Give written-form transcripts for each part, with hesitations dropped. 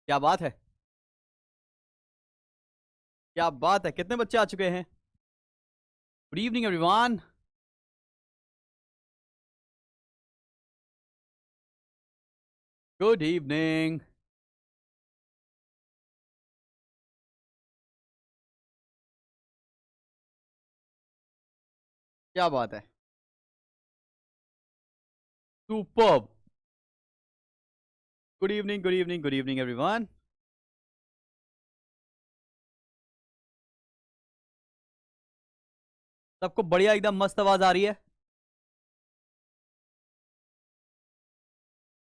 क्या बात है, क्या बात है। कितने बच्चे आ चुके हैं? Good evening everyone. Good evening. क्या बात है, superb. Good evening, good evening, good evening everyone. सबको बढ़िया, एकदम मस्त आवाज आ रही है?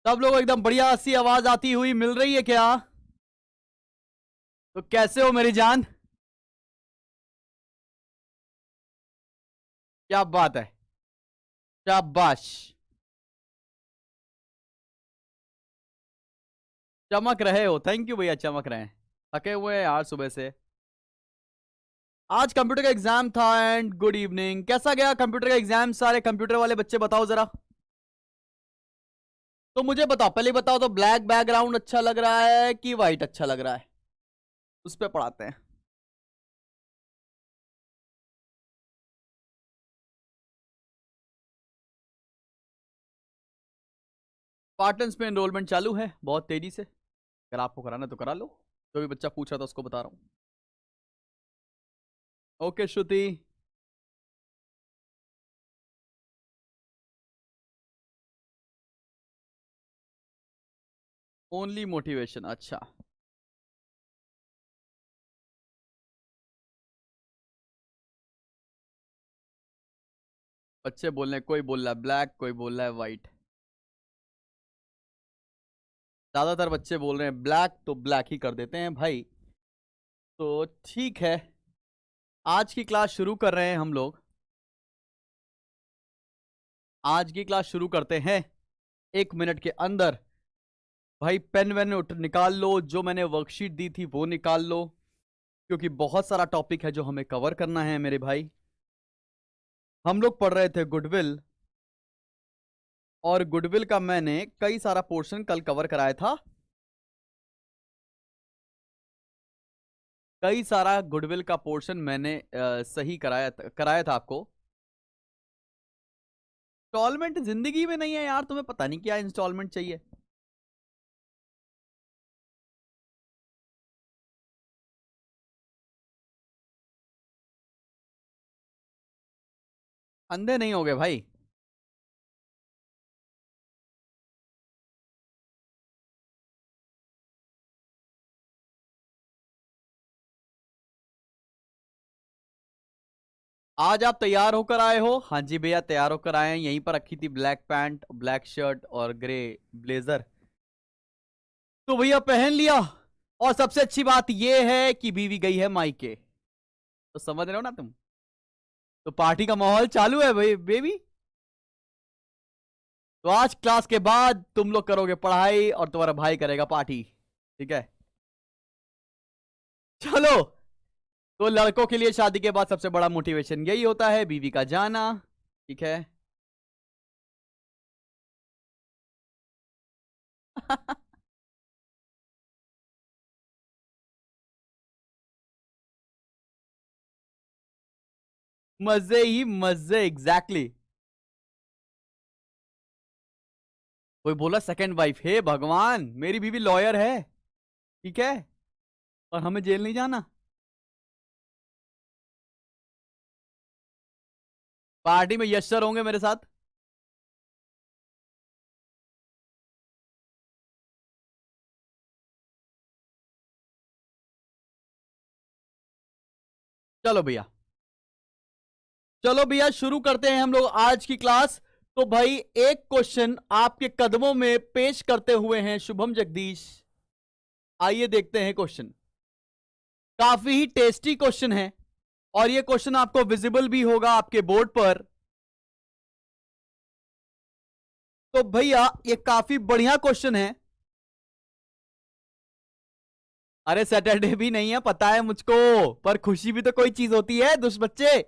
सब लोग एकदम बढ़िया सी आवाज आती हुई मिल रही है क्या? तो कैसे हो मेरी जान? क्या बात है, शाबाश। चमक रहे हो, थैंक यू भैया, चमक रहे हैं। थके हुए हैं यार सुबह से। आज कंप्यूटर का एग्जाम था। एंड गुड इवनिंग, कैसा गया कंप्यूटर का एग्जाम? सारे कंप्यूटर वाले बच्चे बताओ जरा। तो मुझे बताओ, पहले बताओ तो, ब्लैक बैकग्राउंड अच्छा लग रहा है कि वाइट अच्छा लग रहा है? उस पे पढ़ाते हैं। पार्टनर्स में एनरोलमेंट चालू है बहुत तेजी से। अगर आपको कराना है तो करा लो। जो भी बच्चा पूछ रहा था उसको बता रहा हूँ। ओके श्रुति। ओनली मोटिवेशन, अच्छा। बच्चे बोल रहे हैं, कोई बोल रहा है ब्लैक, कोई बोल रहा है वाइट। ज्यादातर बच्चे बोल रहे हैं ब्लैक, तो ब्लैक ही कर देते हैं भाई। तो ठीक है, आज की क्लास शुरू कर रहे हैं हम लोग। आज की क्लास शुरू करते हैं 1 मिनट के अंदर। भाई पेन वेन निकाल लो, जो मैंने वर्कशीट दी थी वो निकाल लो, क्योंकि बहुत सारा टॉपिक है जो हमें कवर करना है मेरे भाई। हम लोग पढ़ रहे थे गुडविल, और गुडविल का मैंने कई सारा पोर्शन कल कवर कराया था। कई सारा गुडविल का पोर्शन मैंने सही कराया था आपको। इंस्टॉलमेंट जिंदगी में नहीं है यार, तुम्हें पता नहीं क्या इंस्टॉलमेंट चाहिए। अंधे नहीं हो गए भाई। आज आप तैयार होकर आए हो? हाँ जी भैया, तैयार होकर आए हैं। यहीं पर रखी थी ब्लैक पैंट, ब्लैक शर्ट और ग्रे ब्लेजर, तो भैया पहन लिया। और सबसे अच्छी बात यह है कि बीवी गई है मायके। तो समझ रहे हो ना तुम? तो पार्टी का माहौल चालू है भाई बेबी। तो आज क्लास के बाद तुम लोग करोगे पढ़ाई और तुम्हारा भाई करेगा पार्टी, ठीक है? चलो। तो लड़कों के लिए शादी के बाद सबसे बड़ा मोटिवेशन यही होता है, बीवी का जाना, ठीक है? मजे ही मजे, एग्जैक्टली exactly। कोई बोला सेकंड वाइफ, हे भगवान, मेरी बीवी लॉयर है, ठीक है? और हमें जेल नहीं जाना। पार्टी में यश सर होंगे मेरे साथ। चलो भैया, चलो भैया शुरू करते हैं हम लोग आज की क्लास। तो भाई एक क्वेश्चन आपके कदमों में पेश करते हुए हैं शुभम जगदीश। आइए देखते हैं क्वेश्चन। काफी ही टेस्टी क्वेश्चन है, और ये क्वेश्चन आपको विजिबल भी होगा आपके बोर्ड पर। तो भैया ये काफी बढ़िया क्वेश्चन है। अरे सैटरडे भी नहीं है, पता है मुझको, पर खुशी भी तो कोई चीज होती है दुष्ट बच्चे।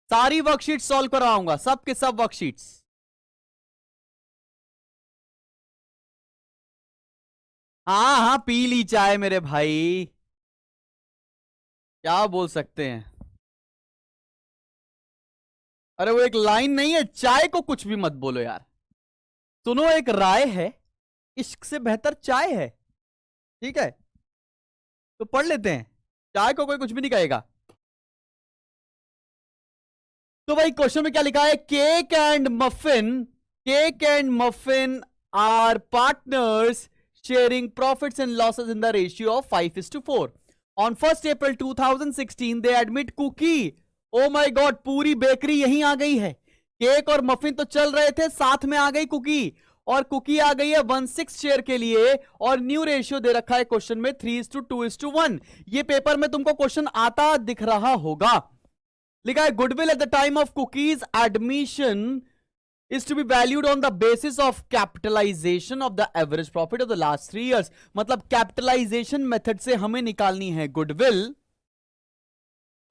सारी वर्कशीट सॉल्व करवाऊंगा, सब के सब वर्कशीट्स। हाँ हाँ, पी ली चाय मेरे भाई, क्या बोल सकते हैं। अरे वो एक लाइन नहीं है, चाय को कुछ भी मत बोलो यार। सुनो, एक राय है, इश्क से बेहतर चाय है। ठीक है, तो पढ़ लेते हैं। चाय को कोई कुछ भी नहीं कहेगा। तो भाई क्वेश्चन में क्या लिखा है, cake and muffin are partners sharing profits and losses in the ratio of 5:4. On 1st April 2016 they admit cookie, oh my god, पूरी बेकरी यहीं आ गई है। केक और मफिन तो चल रहे थे, साथ में आ गई कुकी, और कुकी आ गई है 1/6 शेयर के लिए, और न्यू रेशियो दे रखा है क्वेश्चन में 3:2:1। ये पेपर में तुमको क्वेश्चन आता दिख रहा होगा। लिखा है goodwill at the time of cookies admission is to be valued on the basis of capitalization of the average profit of the last 3 years। मतलब कैपिटलाइजेशन मेथड से हमें निकालनी है गुडविल।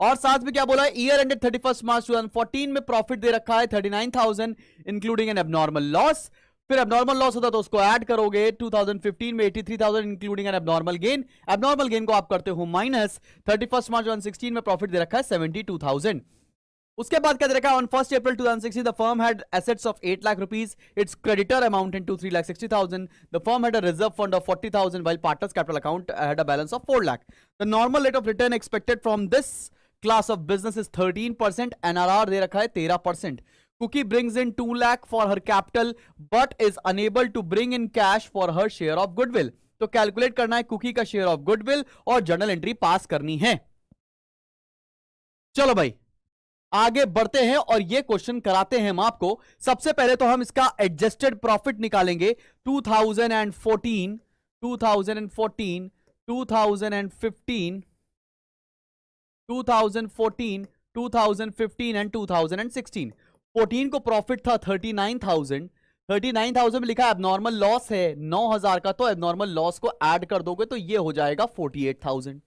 और साथ में क्या बोला है, ईयर एंडेड 31 मार्च 2014 में प्रॉफिट दे रखा है 39,000 इंक्लूडिंग एन एबनॉर्मल लॉस। फिर एबनॉर्मल लॉस होता तो उसको ऐड करोगे, 2015 में 83,000 including N abnormal gain. Abnormal gain को आप करते हो माइनस, 31 मार्च 2016 में प्रॉफिट दे रखा है 72,000। उसके बाद क्या दे रखा है, on 1st April 2016 the firm had assets of 8 lakh rupees, its creditor amounted to 3,60,000, the firm had a reserve fund of 40,000 while partners capital account had a balance of 4 lakh. The normal rate of return expected from this class of business is 13%, NRR दे रखा है 13%। कुकी brings in 2 lakh for her capital but is unable to bring in cash for her share of goodwill. तो calculate करना है cookie का share of goodwill और journal entry pass करनी है। चलो भाई आगे बढ़ते हैं और ये क्वेश्चन कराते हैं हम आपको। सबसे पहले तो हम इसका एडजस्टेड प्रॉफिट निकालेंगे 2014, 2014, 2015, 2014, 2015 एंड 2016। 14 को प्रॉफिट था 39,000, 39,000 में लिखा एबनॉर्मल लॉस है 9,000 का, तो एबनॉर्मल लॉस को ऐड कर दोगे तो ये हो जाएगा 48,000।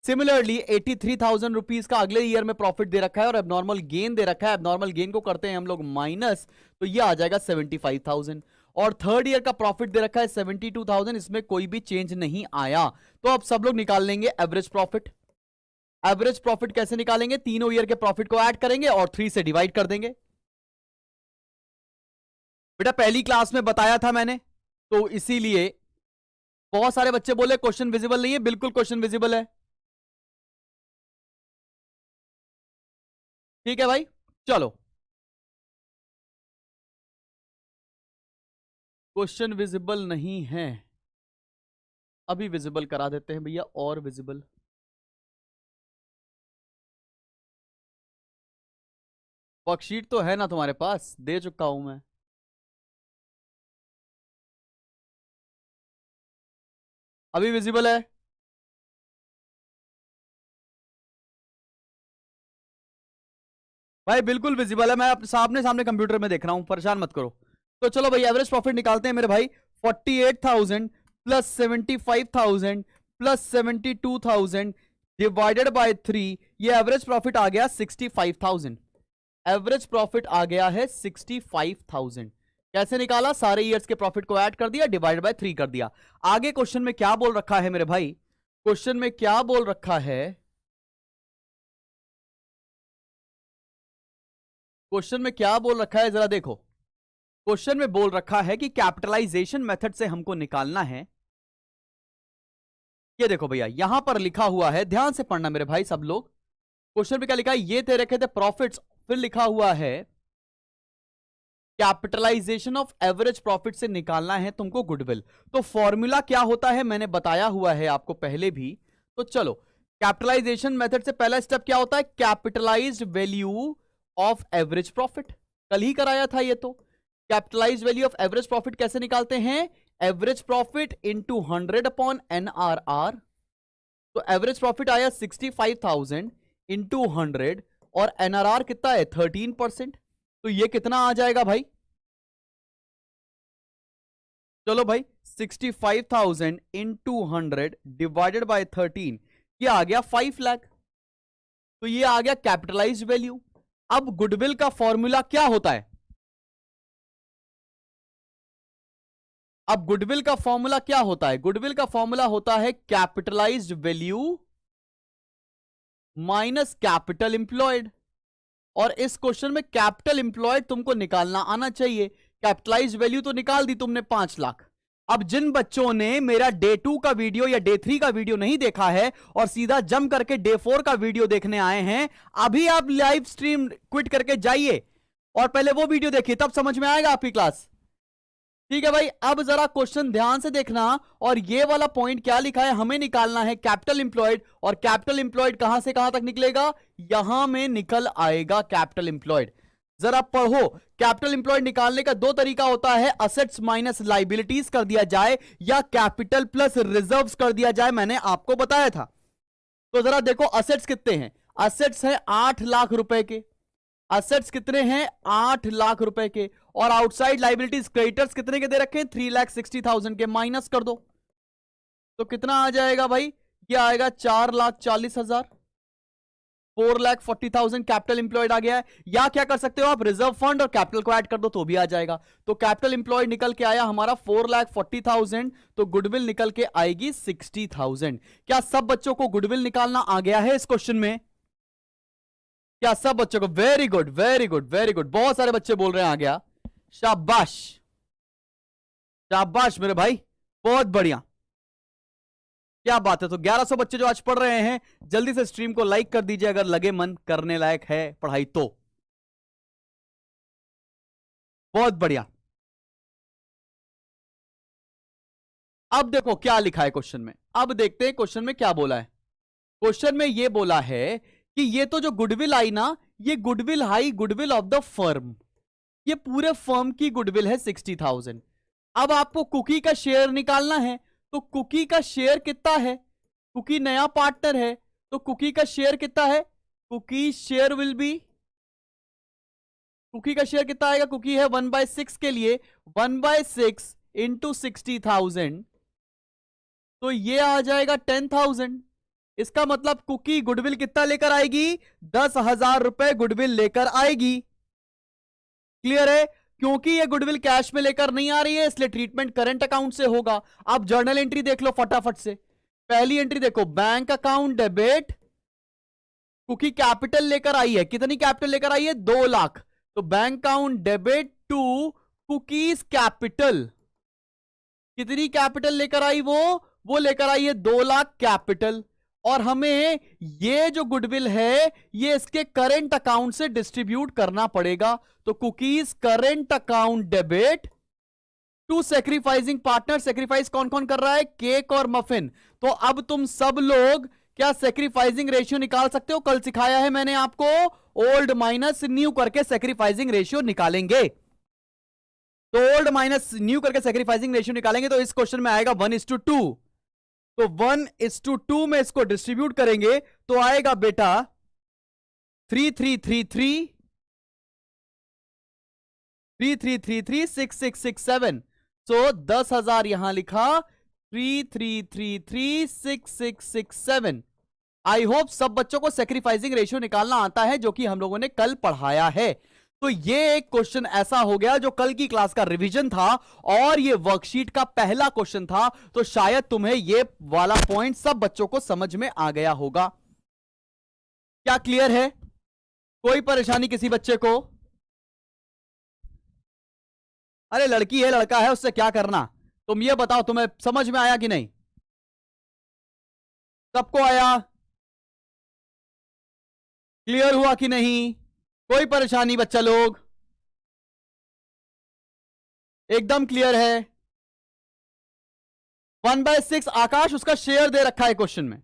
सिमिलरली 83,000 रुपीज का अगले ईयर में प्रॉफिट दे रखा है और एबनॉर्मल गेन दे रखा है। एबनॉर्मल गेन को करते हैं हम लोग माइनस, तो ये आ जाएगा 75,000। और थर्ड ईयर का प्रॉफिट दे रखा है 72,000, इसमें कोई भी चेंज नहीं आया। तो अब सब लोग निकाल लेंगे एवरेज प्रॉफिट। एवरेज प्रॉफिट कैसे निकालेंगे, तीनों ईयर के प्रॉफिट को ऐड करेंगे और 3 से डिवाइड कर देंगे। बेटा पहली क्लास में बताया था मैंने, तो इसीलिए बहुत सारे बच्चे बोले क्वेश्चन विजिबल नहीं है, बिल्कुल क्वेश्चन विजिबल है। ठीक है भाई, चलो क्वेश्चन विजिबल नहीं है, अभी विजिबल करा देते हैं भैया, और विजिबल। वर्कशीट तो है ना तुम्हारे पास, दे चुका हूं मैं। अभी विजिबल है। भाई बिल्कुल विजिबल है, मैं सामने सामने कंप्यूटर में देख रहा हूं, परेशान मत करो। तो चलो भाई एवरेज प्रॉफिट निकालते हैं मेरे भाई। 48,000 प्लस 75,000 प्लस 72,000 डिवाइडेड बाय 3, ये एवरेज प्रॉफिट आ गया 65,000। एवरेज प्रॉफिट आ गया है 65,000। कैसे निकाला, सारे ईयर्स के प्रॉफिट को ऐड कर दिया, डिवाइड बाय 3 कर दिया। आगे क्वेश्चन में क्या बोल रखा है मेरे भाई, क्वेश्चन में क्या बोल रखा है, क्वेश्चन में क्या बोल रखा है जरा देखो। क्वेश्चन में बोल रखा है कि कैपिटलाइजेशन मेथड से हमको निकालना है। ये देखो भैया यहां पर लिखा हुआ है, ध्यान से पढ़ना मेरे भाई सब लोग। क्वेश्चन में क्या लिखा है, ये दे रखे थे प्रॉफिट्स, फिर लिखा हुआ है कैपिटलाइजेशन ऑफ एवरेज प्रॉफिट से निकालना है तुमको गुडविल। तो फॉर्मूला क्या होता है मैंने बताया हुआ है आपको पहले भी। तो चलो कैपिटलाइजेशन मेथड से पहला स्टेप क्या होता है, capitalised value of average profit, कल ही कराया था ये। तो capitalised value of average profit कैसे निकालते हैं, average profit into 100 upon NRR. तो एवरेज प्रॉफिट आया 65,000 इंटू 100 और एनआरआर कितना है 13%। तो ये कितना आ जाएगा भाई, चलो भाई 65,000 इंटू 100 डिवाइडेड बाय 13, ये आ गया 5 लाख। तो ये आ गया कैपिटलाइज्ड वैल्यू। अब गुडविल का फॉर्मूला क्या होता है, अब गुडविल का फॉर्मूला क्या होता है? गुडविल का फॉर्मूला होता है capitalised value minus capital employed. और इस क्वेश्चन में कैपिटल इंप्लॉयड तुमको निकालना आना चाहिए। कैपिटलाइज्ड वैल्यू तो निकाल दी तुमने 5 लाख। अब जिन बच्चों ने मेरा डे 2 का वीडियो या डे 3 का वीडियो नहीं देखा है और सीधा जम करके डे 4 का वीडियो देखने आए हैं, अभी आप लाइव स्ट्रीम क्विट करके जाइए और पहले वो वीडियो देखिए, तब समझ में आएगा आपकी क्लास। ठीक है भाई, अब जरा क्वेश्चन ध्यान से देखना। और ये वाला पॉइंट क्या लिखा है, हमें निकालना है कैपिटल इंप्लॉयड। और कैपिटल इंप्लॉयड कहां से कहां तक निकलेगा? यहां में निकल आएगा कैपिटल इंप्लॉयड। जरा पढ़ो, कैपिटल इंप्लॉयड निकालने का 2 तरीका होता है, असेट्स माइनस लाइबिलिटीज कर दिया जाए या कैपिटल प्लस रिजर्व्स कर दिया जाए, मैंने आपको बताया था। तो जरा देखो असेट्स कितने हैं। असेट्स है 8 लाख रुपए के। असेट्स कितने हैं? 8 लाख रुपए के। और आउटसाइड लाइबिलिटीज क्रेडिटर्स कितने के दे रखे हैं? 3,60,000 के। माइनस कर दो तो कितना आ जाएगा भाई? ये आएगा 4,40,000। 4,40,000 कैपिटल इंप्लॉयड आ गया है। या क्या कर सकते हो आप, रिजर्व फंड और कैपिटल को ऐड कर दो तो भी आ जाएगा। तो कैपिटल इंप्लॉयड निकल के आया हमारा 4,40,000, तो गुडविल निकल के आएगी 60,000। क्या सब बच्चों को गुडविल निकालना आ गया है इस क्वेश्चन में? क्या सब बच्चों को? Very good very good very good, बहुत सारे बच्चे बोल रहे हैं आ गया। शाबाश शाबाश मेरे भाई, बहुत बढ़िया, क्या बात है। तो 1100 बच्चे जो आज पढ़ रहे हैं, जल्दी से स्ट्रीम को लाइक कर दीजिए अगर लगे मन करने लायक है पढ़ाई तो। बहुत बढ़िया। अब देखो क्या लिखा है क्वेश्चन में। अब देखते हैं क्वेश्चन में क्या बोला है। क्वेश्चन में यह बोला है कि ये तो जो गुडविल आई ना, ये goodwill I goodwill of the firm. ये पूरे फर्म की गुडविल है 60,000। अब आपको कुकी का शेयर निकालना है, तो कुकी का शेयर कितना है? कुकी नया पार्टनर है, तो कुकी का शेयर कितना है? Cookie share will be, cookie का शेयर कितना आएगा? कुकी है 1/6 के लिए, 1/6 इंटू 60,000, तो ये आ जाएगा 10,000। इसका मतलब कुकी गुडविल कितना लेकर आएगी? 10,000 रुपए गुडविल लेकर आएगी। क्लियर है? क्योंकि ये गुडविल कैश में लेकर नहीं आ रही है, इसलिए ट्रीटमेंट करंट अकाउंट से होगा। अब जर्नल एंट्री देख लो फटाफट से। पहली एंट्री देखो, bank account debit, cookie capital लेकर आई है। कितनी कैपिटल लेकर आई है? 2 लाख। तो bank account debit to cookies capital. कितनी कैपिटल लेकर आई? वो लेकर आई है 2 लाख कैपिटल। और हमें ये जो गुडविल है ये इसके करंट अकाउंट से डिस्ट्रीब्यूट करना पड़ेगा। तो cookies current account debit to sacrificing partner. Sacrifice कौन कौन कर रहा है? केक और मफिन। तो अब तुम सब लोग क्या सेक्रीफाइसिंग रेशियो निकाल सकते हो? कल सिखाया है मैंने आपको, ओल्ड माइनस न्यू करके सेक्रीफाइसिंग रेशियो निकालेंगे। तो ओल्ड माइनस न्यू करके सेक्रीफाइसिंग रेशियो निकालेंगे, तो इस क्वेश्चन में आएगा 1:2। तो 1:2 में इसको डिस्ट्रीब्यूट करेंगे तो आएगा बेटा 3333 3333 6667। सो 10,000 यहां लिखा, 3333 6667। आई होप सब बच्चों को सेक्रीफाइसिंग रेशियो निकालना आता है, जो कि हम लोगों ने कल पढ़ाया है। तो ये एक क्वेश्चन ऐसा हो गया जो कल की क्लास का रिवीजन था और ये वर्कशीट का पहला क्वेश्चन था। तो शायद तुम्हें ये वाला पॉइंट सब बच्चों को समझ में आ गया होगा। क्या क्लियर है? कोई परेशानी किसी बच्चे को? अरे लड़की है लड़का है उससे क्या करना। तुम ये बताओ तुम्हें समझ में आया कि नहीं? सबको आया? क्लियर हुआ कि नहीं? कोई परेशानी बच्चा लोग? एकदम क्लियर है? 1/6 आकाश उसका शेयर दे रखा है क्वेश्चन में।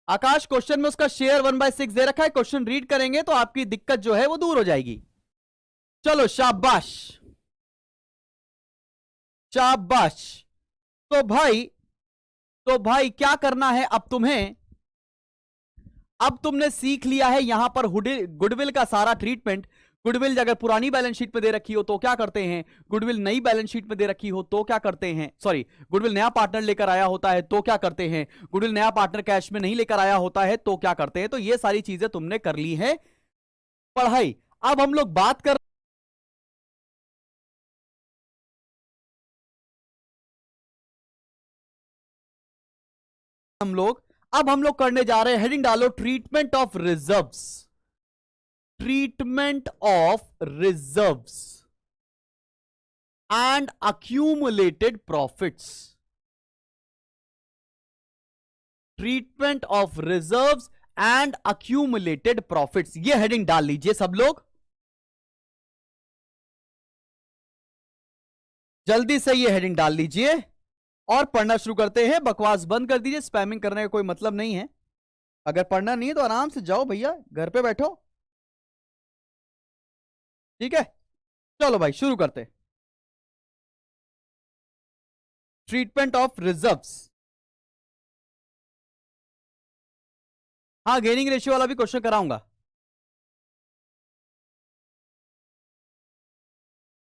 आकाश क्वेश्चन में उसका शेयर 1/6 दे रखा है। क्वेश्चन रीड करेंगे तो आपकी दिक्कत जो है वो दूर हो जाएगी। चलो शाबाश शाबाश। तो भाई क्या करना है अब तुम्हें? अब तुमने सीख लिया है यहां पर गुडविल का सारा ट्रीटमेंट। गुडविल अगर पुरानी बैलेंस शीट में दे रखी हो तो क्या करते हैं, गुडविल नई बैलेंस शीट में दे रखी हो तो क्या करते हैं, सॉरी गुडविल नया पार्टनर लेकर आया होता है तो क्या करते हैं, गुडविल नया पार्टनर कैश में नहीं लेकर आया होता है तो क्या करते हैं। तो ये सारी चीजें तुमने कर ली है पढ़ाई। अब हम लोग बात कर हम लोग अब हम लोग करने जा रहे हैं, हेडिंग डालो treatment of reserves, treatment of reserves and accumulated profits, treatment of reserves and accumulated profits, ये हेडिंग डाल लीजिए सब लोग जल्दी से, ये हेडिंग डाल लीजिए और पढ़ना शुरू करते हैं। बकवास बंद कर दीजिए, स्पैमिंग करने का कोई मतलब नहीं है। अगर पढ़ना नहीं है तो आराम से जाओ भैया, घर पे बैठो, ठीक है। चलो भाई शुरू करते। ट्रीटमेंट ऑफ रिजर्व्स, हाँ गेनिंग रेशियो वाला भी क्वेश्चन कराऊंगा।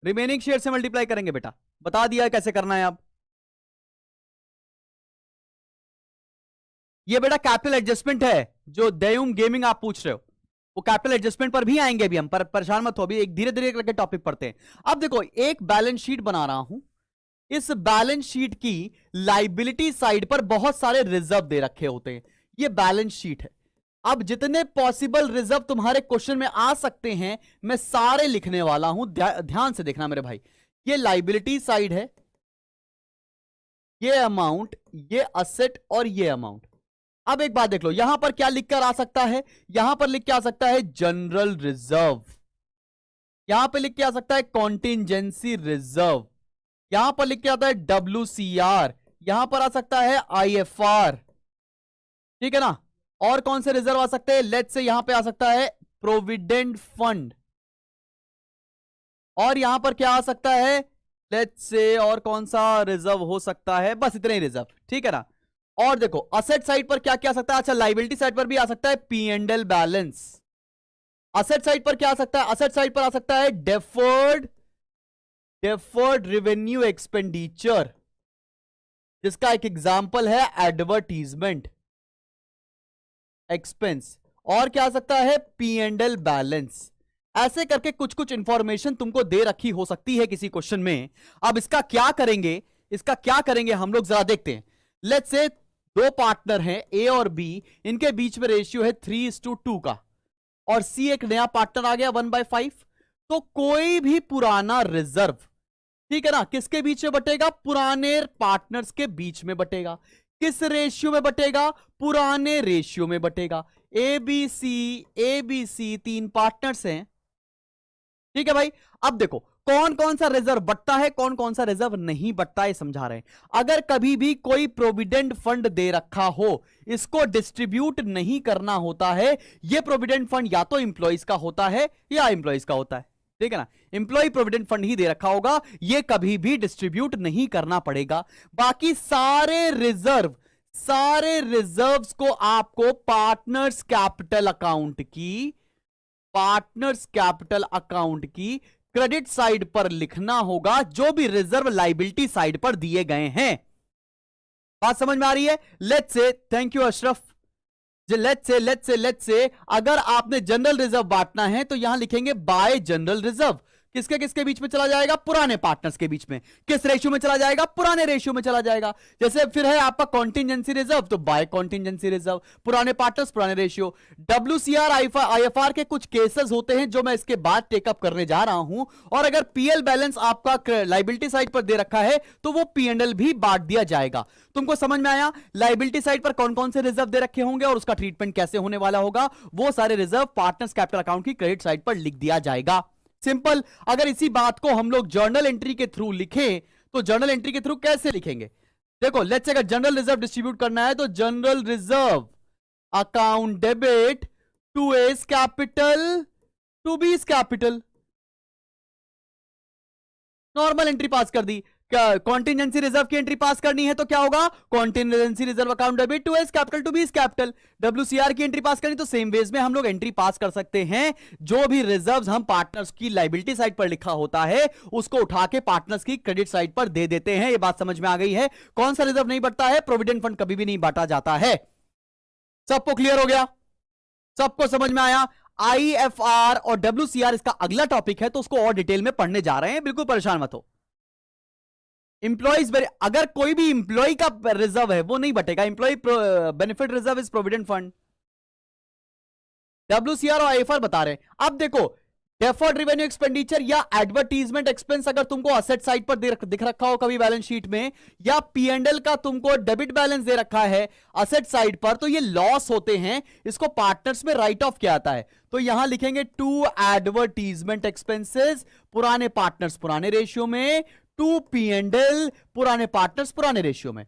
रिमेनिंग शेयर से मल्टीप्लाई करेंगे बेटा, बता दिया कैसे करना है। अब ये बेटा कैपिटल एडजस्टमेंट है जो दयुम गेमिंग आप पूछ रहे हो, वो कैपिटल एडजस्टमेंट पर भी आएंगे अभी हम, पर परेशान मत हो, अभी एक धीरे धीरे करके टॉपिक पढ़ते हैं। अब देखो एक बैलेंस शीट बना रहा हूं, इस बैलेंस शीट की लाइबिलिटी साइड पर बहुत सारे रिजर्व दे रखे होते हैं, ये बैलेंस शीट है। अब जितने पॉसिबल रिजर्व तुम्हारे क्वेश्चन में आ सकते हैं मैं सारे लिखने वाला हूं, ध्यान से देखना मेरे भाई। ये लाइबिलिटी साइड है, ये अमाउंट, ये असेट और ये अमाउंट। अब एक बात देख लो, यहां पर क्या लिखकर आ सकता है, यहां पर लिख के आ सकता है जनरल रिजर्व, यहां पर लिख के आ सकता है कॉन्टिजेंसी रिजर्व, यहां पर लिख के आता है WCR, यहां पर आ सकता है IFR, ठीक है ना। और कौन से रिजर्व आ सकते हैं, लेट्स से यहां पे आ सकता है प्रोविडेंट फंड, और यहां पर क्या आ सकता है, लेट्स से और कौन सा रिजर्व हो सकता है, बस इतने ही रिजर्व, ठीक है ना। और देखो असेट साइड पर क्या क्या आ सकता है, अच्छा लाइबिलिटी साइड पर भी आ सकता है P&L बैलेंस। असेट साइड पर क्या आ सकता है, असेट साइड पर आ सकता है डेफर्ड रेवेन्यू एक्सपेंडिचर, जिसका एक एग्जांपल है एडवर्टीजमेंट एक्सपेंस। और क्या आ सकता है P&L बैलेंस। ऐसे करके कुछ कुछ इंफॉर्मेशन तुमको दे रखी हो सकती है किसी क्वेश्चन में। अब इसका क्या करेंगे, इसका क्या करेंगे हम लोग जरा देखते हैं। लेट्स से दो पार्टनर हैं A और B, इनके बीच में रेशियो है 3:2 का, और C एक नया पार्टनर आ गया 1/5। तो कोई भी पुराना रिजर्व, ठीक है ना, किसके बीच में बटेगा, पुराने पार्टनर्स के बीच में बटेगा। किस रेशियो में बटेगा, पुराने रेशियो में बटेगा। ABC तीन पार्टनर्स हैं, ठीक है भाई। अब देखो कौन कौन सा रिजर्व बटता है, कौन कौन सा रिजर्व नहीं बटता है, समझा रहे हैं। अगर कभी भी कोई प्रोविडेंट फंड दे रखा हो, इसको डिस्ट्रीब्यूट नहीं करना होता है, यह प्रोविडेंट फंड या तो इंप्लॉइज का होता है या एम्प्लॉइज का होता है, ठीक है ना। इंप्लॉय प्रोविडेंट फंड ही दे रखा होगा, यह कभी भी डिस्ट्रीब्यूट नहीं करना पड़ेगा। बाकी सारे रिजर्व्स को आपको पार्टनर्स कैपिटल अकाउंट की क्रेडिट साइड पर लिखना होगा, जो भी रिजर्व लाइबिलिटी साइड पर दिए गए हैं। बात समझ में आ रही है। Let's say, thank you Ashraf. Let's say अगर आपने जनरल रिजर्व बांटना है तो यहां लिखेंगे बाय जनरल रिजर्व। किसके किसके बीच में चला जाएगा, पुराने पार्टनर्स के बीच में। किस रेशियो में चला जाएगा, पुराने रेशियो में चला जाएगा। जैसे फिर है आपका कॉन्टिजेंसी रिजर्व, तो बाय कॉन्टिजेंसी रिजर्व, पुराने पार्टनर्स पुराने रेशियो। WCR IFR के कुछ केसेस होते हैं जो मैं इसके बाद टेकअप करने जा रहा हूं। और अगर PL बैलेंस आपका लाइबिलिटी साइड पर दे रखा है तो वो P&L भी बांट दिया जाएगा। तुमको समझ में आया, लाइबिलिटी साइड पर कौन कौन से रिजर्व दे रखे होंगे और उसका ट्रीटमेंट कैसे होने वाला होगा। वो सारे रिजर्व पार्टनर्स कैपिटल अकाउंट की क्रेडिट साइड पर लिख दिया जाएगा। सिंपल। अगर इसी बात को हम लोग जर्नल एंट्री के थ्रू लिखें तो जर्नल एंट्री के थ्रू कैसे लिखेंगे, देखो लेट्स से अगर जनरल रिजर्व डिस्ट्रीब्यूट करना है तो general reserve account debit to A's capital to B's capital, normal entry pass कर दी। कॉन्टिजेंसी रिजर्व की एंट्री पास करनी है तो क्या होगा, contingency reserve account debit to A's capital to B's capital. WCR की एंट्री पास करनी तो सेम वेज में हम लोग एंट्री पास कर सकते हैं। जो भी रिजर्व्स हम पार्टनर्स की लाइबिलिटी साइड पर लिखा होता है उसको उठा के पार्टनर्स की क्रेडिट साइड पर दे देते हैं। ये बात समझ में आ गई है। कौन सा रिजर्व नहीं बढ़ता है, प्रोविडेंट फंड कभी भी नहीं बांटा जाता है। सबको क्लियर हो गया, सबको समझ में आया। IFR और WCR इसका अगला टॉपिक है तो उसको और डिटेल में पढ़ने जा रहे हैं, बिल्कुल परेशान मत हो। इंप्लॉइज, अगर कोई भी इंप्लॉय का रिजर्व है वो नहीं बटेगा। Employee benefit reserve is provident fund. WCR और IFR बता रहे हैं। अब देखो, डेफर्ड रेवेन्यू एक्सपेंडिचर या एडवर्टीजमेंट एक्सपेंस अगर तुमको असेट साइड पर दिख रखा हो कभी बैलेंस शीट में, या P&L का तुमको डेबिट बैलेंस दे रखा है असेट साइड पर, तो ये लॉस होते हैं। इसको पार्टनर्स में राइट ऑफ किया जाता है। तो यहां लिखेंगे टू एडवर्टीजमेंट एक्सपेंसेस पुराने पार्टनर्स पुराने रेशियो में, टू P&L पुराने पार्टनर्स पुराने रेशियो में।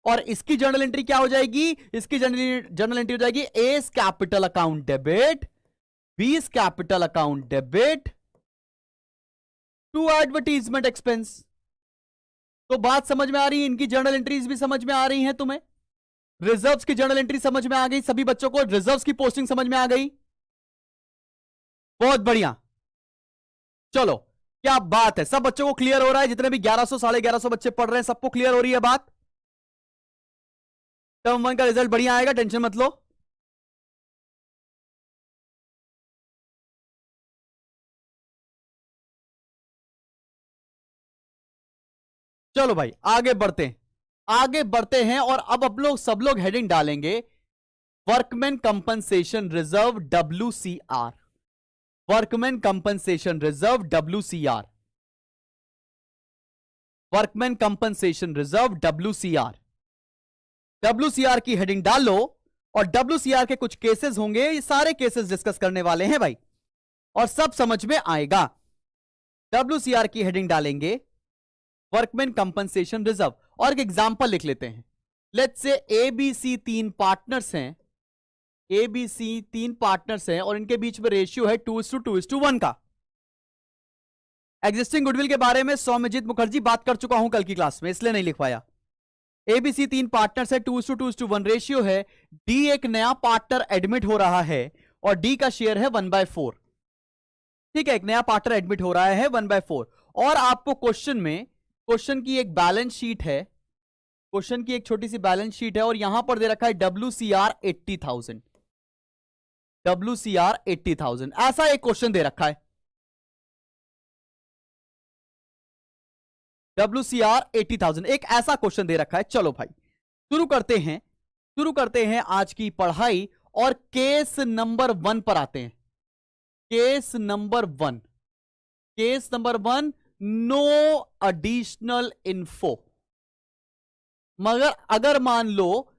और इसकी जर्नल एंट्री क्या हो जाएगी? इसकी जर्नल एंट्री हो जाएगी A's capital account debit, B's capital account debit, to advertisement expense. तो बात समझ में आ रही है? इनकी जर्नल एंट्रीज भी समझ में आ रही हैं तुम्हें? रिजर्व्स की जर्नल एंट्री समझ में आ गई सभी बच्चों को? रिजर्व्स की पोस्टिंग समझ में आ गई? बहुत बढ़िया, चलो क्या बात है। सब बच्चों को क्लियर हो रहा है? जितने भी 1100 1150 बच्चे पढ़ रहे हैं सबको क्लियर हो रही है बात? टर्म 1 का रिजल्ट बढ़िया आएगा, टेंशन मत लो। चलो भाई आगे बढ़ते हैं और अब सब लोग हेडिंग डालेंगे workman compensation reserve WCR। Workman compensation reserve WCR, workman compensation reserve WCR। WCR की हेडिंग डाल लो और WCR के कुछ केसेस होंगे, ये सारे केसेस डिस्कस करने वाले हैं भाई और सब समझ में आएगा। WCR की हेडिंग डालेंगे वर्कमैन कंपनसेशन रिजर्व और एक एग्जांपल लिख लेते हैं। लेट्स से ABC तीन पार्टनर्स हैं, ABC तीन पार्टनर्स हैं और इनके बीच में रेशियो है 2:2:1 का। एग्जिस्टिंग गुडविल के बारे में सौम्यजीत मुखर्जी बात कर चुका हूं कल की क्लास में, इसलिए नहीं लिख पाया। ABC तीन पार्टनर्स है, 2:2:1 रेशियो है। D एक नया पार्टनर एडमिट हो रहा है और D का शेयर है 1/4। ठीक है, एक नया पार्टनर एडमिट हो रहा है 1/4 और आपको क्वेश्चन की एक बैलेंस शीट है, क्वेश्चन की एक छोटी सी बैलेंस शीट है और यहां पर दे रखा है WCR 80,000। WCR 80,000 ऐसा एक क्वेश्चन दे रखा है। WCR 80,000 एक ऐसा क्वेश्चन दे रखा है। चलो भाई शुरू करते हैं आज की पढ़ाई और केस नंबर 1 पर आते हैं। Case number 1, no additional info. मगर अगर मान लो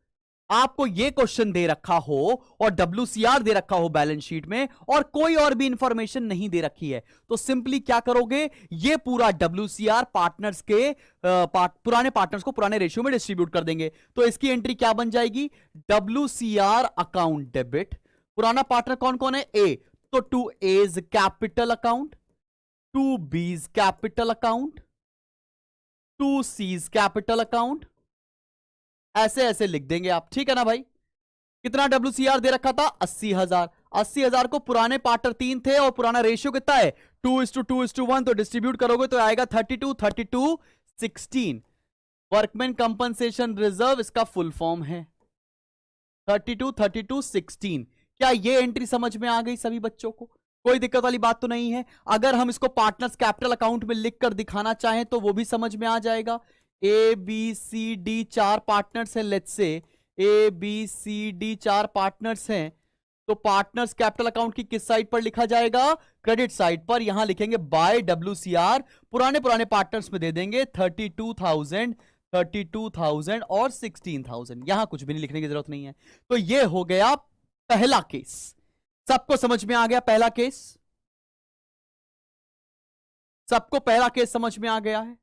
आपको यह क्वेश्चन दे रखा हो और WCR दे रखा हो बैलेंस शीट में और कोई और भी इंफॉर्मेशन नहीं दे रखी है, तो सिंपली क्या करोगे, ये पूरा WCR पार्टनर्स के पुराने पार्टनर्स को पुराने रेशियो में डिस्ट्रीब्यूट कर देंगे। तो इसकी एंट्री क्या बन जाएगी? WCR account debit. पुराना पार्टनर कौन कौन है? A, तो 2A's capital account, 2B's capital account, 2C's capital account, ऐसे लिख देंगे आप। ठीक है ना भाई? कितना WCR दे रखा था? 80,000। 80,000 को पुराने पार्टनर 3 थे और पुराना रेशियो कितना है? 2:2:1। तो डिस्ट्रीब्यूट करोगे तो आएगा 32:16। वर्कमैन कंपनसेशन रिजर्व इसका फुल फॉर्म है 32:16। क्या ये एंट्री समझ में आ गई सभी बच्चों को? कोई दिक्कत वाली बात तो नहीं है? अगर हम इसको पार्टनर्स कैपिटल अकाउंट में लिखकर दिखाना चाहें तो वो भी समझ में आ जाएगा। ABCD 4 पार्टनर्स हैं, लेट्स से ABCD 4 पार्टनर्स हैं, तो पार्टनर्स कैपिटल अकाउंट की किस साइड पर लिखा जाएगा? क्रेडिट साइड पर। यहां लिखेंगे बाय WCR, पुराने पार्टनर्स में दे देंगे 32,000 और 16,000। यहां कुछ भी नहीं लिखने की जरूरत नहीं है। तो ये हो गया पहला केस। सबको समझ में आ गया पहला केस? सबको पहला केस समझ में आ गया है?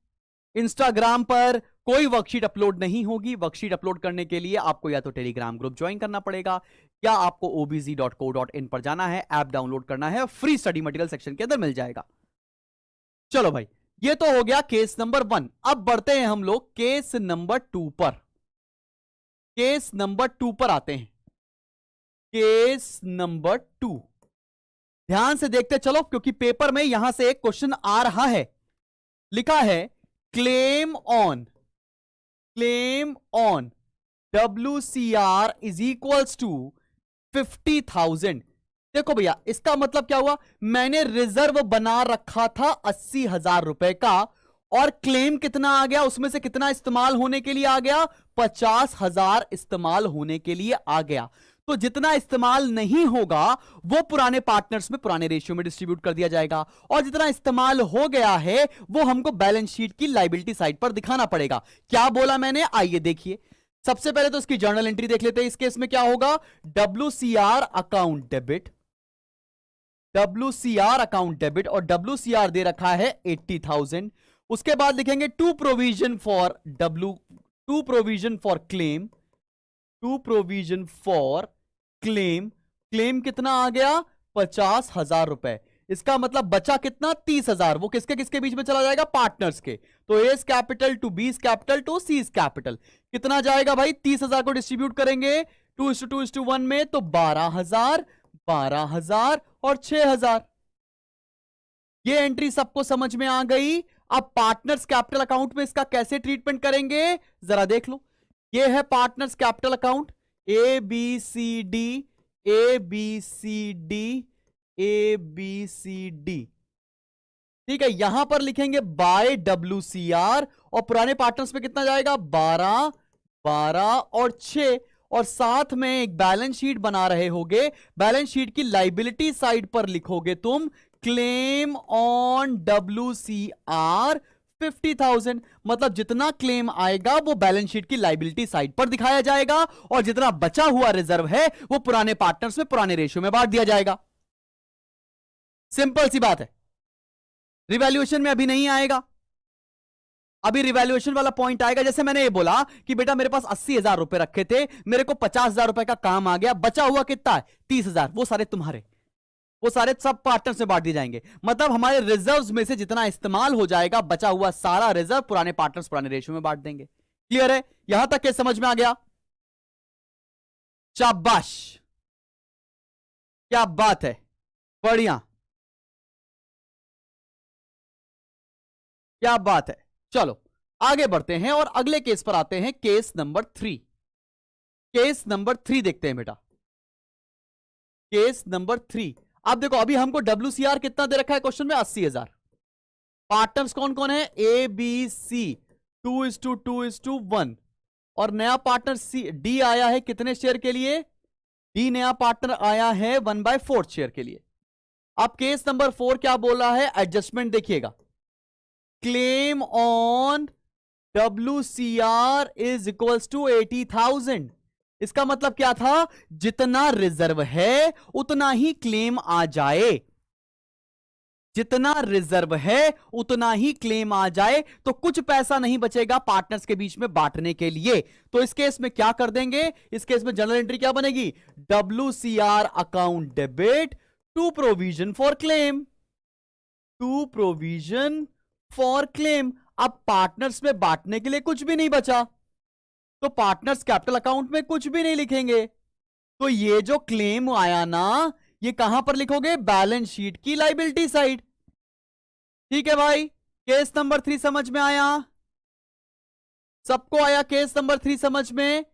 इंस्टाग्राम पर कोई वर्कशीट अपलोड नहीं होगी। वर्कशीट अपलोड करने के लिए आपको या तो टेलीग्राम ग्रुप ज्वाइन करना पड़ेगा या आपको obz.co.in पर जाना है, ऐप डाउनलोड करना है, फ्री स्टडी मटेरियल सेक्शन के अंदर मिल जाएगा। चलो भाई, ये तो हो गया केस नंबर 1। अब बढ़ते हैं हम लोग केस नंबर 2 पर। केस नंबर 2 पर आते हैं। केस नंबर 2 ध्यान से देखते चलो, क्योंकि पेपर में यहां से एक क्वेश्चन आ रहा है। लिखा है claim on WCR is equals to 50,000। देखो भैया, इसका मतलब क्या हुआ? मैंने रिजर्व बना रखा था 80,000 रुपए का और क्लेम कितना आ गया, उसमें से कितना इस्तेमाल होने के लिए आ गया, 50,000 इस्तेमाल होने के लिए आ गया। तो जितना इस्तेमाल नहीं होगा वो पुराने पार्टनर्स में पुराने रेशियो में डिस्ट्रीब्यूट कर दिया जाएगा, और जितना इस्तेमाल हो गया है वो हमको बैलेंस शीट की लायबिलिटी साइड पर दिखाना पड़ेगा। क्या बोला मैंने, आइए देखिए। सबसे पहले तो इसकी जर्नल एंट्री देख लेते हैं। इस केस में क्या होगा, WCR account debit, WCR account debit, और WCR दे रखा है 80,000। उसके बाद लिखेंगे to provision for claim, to provision for claim. Claim कितना आ गया, 50,000 रुपए। इसका मतलब बचा कितना, 30,000। वो किसके किसके बीच में चला जाएगा, पार्टनर्स के। तो A's capital to B's capital to C's capital कितना जाएगा भाई, 30,000 को डिस्ट्रीब्यूट करेंगे 2:2:1 में, तो 12,000, 12,000 और 6,000। ये एंट्री सबको समझ में आ गई। अब पार्टनर्स कैपिटल अकाउंट में इसका कैसे ट्रीटमेंट करेंगे जरा देख लो। ये है partners capital account, A B C D, A B C D, A B C D. ठीक है, यहां पर लिखेंगे बाय WCR, और पुराने पार्टनर्स में कितना जाएगा, 12, 12 और 6, और साथ में एक बैलेंस शीट बना रहे होगे। बैलेंस शीट की लाइबिलिटी साइड पर लिखोगे तुम क्लेम ऑन WCR 50,000। मतलब जितना क्लेम आएगा वो बैलेंस शीट की लाइबिलिटी साइड पर दिखाया जाएगा, और जितना बचा हुआ रिजर्व है वो पुराने पार्टनर्स में पुराने रेशियो में बांट दिया जाएगा। सिंपल सी बात है। रिवैल्यूएशन में अभी नहीं आएगा, अभी रिवैल्यूएशन वाला पॉइंट आएगा। जैसे मैंने ये बोला कि बेटा मेरे पास 80,000 रुपए रखे थे, मेरे को 50,000 रुपए का काम आ गया, बचा हुआ कितना है, 30,000। वो सारे तुम्हारे, वो सारे सब पार्टनर्स में बांट दिए जाएंगे। मतलब हमारे रिजर्व्स में से जितना इस्तेमाल हो जाएगा, बचा हुआ सारा रिजर्व पुराने पार्टनर्स पुराने रेशियो में बांट देंगे। क्लियर है, यहां तक के समझ में आ गया, शाबाश, क्या बात है, बढ़िया, क्या बात है। चलो आगे बढ़ते हैं और अगले केस पर आते हैं, केस नंबर 3। केस नंबर 3 देखते हैं बेटा, केस नंबर 3। अब देखो, अभी हमको WCR कितना दे रखा है क्वेश्चन में, 80,000। पार्टनर्स कौन कौन है, A B C, 2:2:1, और नया पार्टनर D आया है कितने शेयर के लिए, D नया पार्टनर आया है 1/4 शेयर के लिए। अब केस नंबर 4 क्या बोला है, एडजस्टमेंट देखिएगा, claim on WCR is equals to 80,000। इसका मतलब क्या था, जितना रिजर्व है उतना ही क्लेम आ जाए, जितना रिजर्व है उतना ही क्लेम आ जाए, तो कुछ पैसा नहीं बचेगा पार्टनर्स के बीच में बांटने के लिए। तो इस केस में क्या कर देंगे, इस केस में जनरल एंट्री क्या बनेगी, WCR account debit to provision for claim, to provision for claim. अब पार्टनर्स में बांटने के लिए कुछ भी नहीं बचा, तो पार्टनर्स कैपिटल अकाउंट में कुछ भी नहीं लिखेंगे। तो ये जो क्लेम आया ना, ये कहां पर लिखोगे, बैलेंस शीट की लाइबिलिटी साइड। ठीक है भाई, केस नंबर 3 समझ में आया, सबको आया केस नंबर 3 समझ में,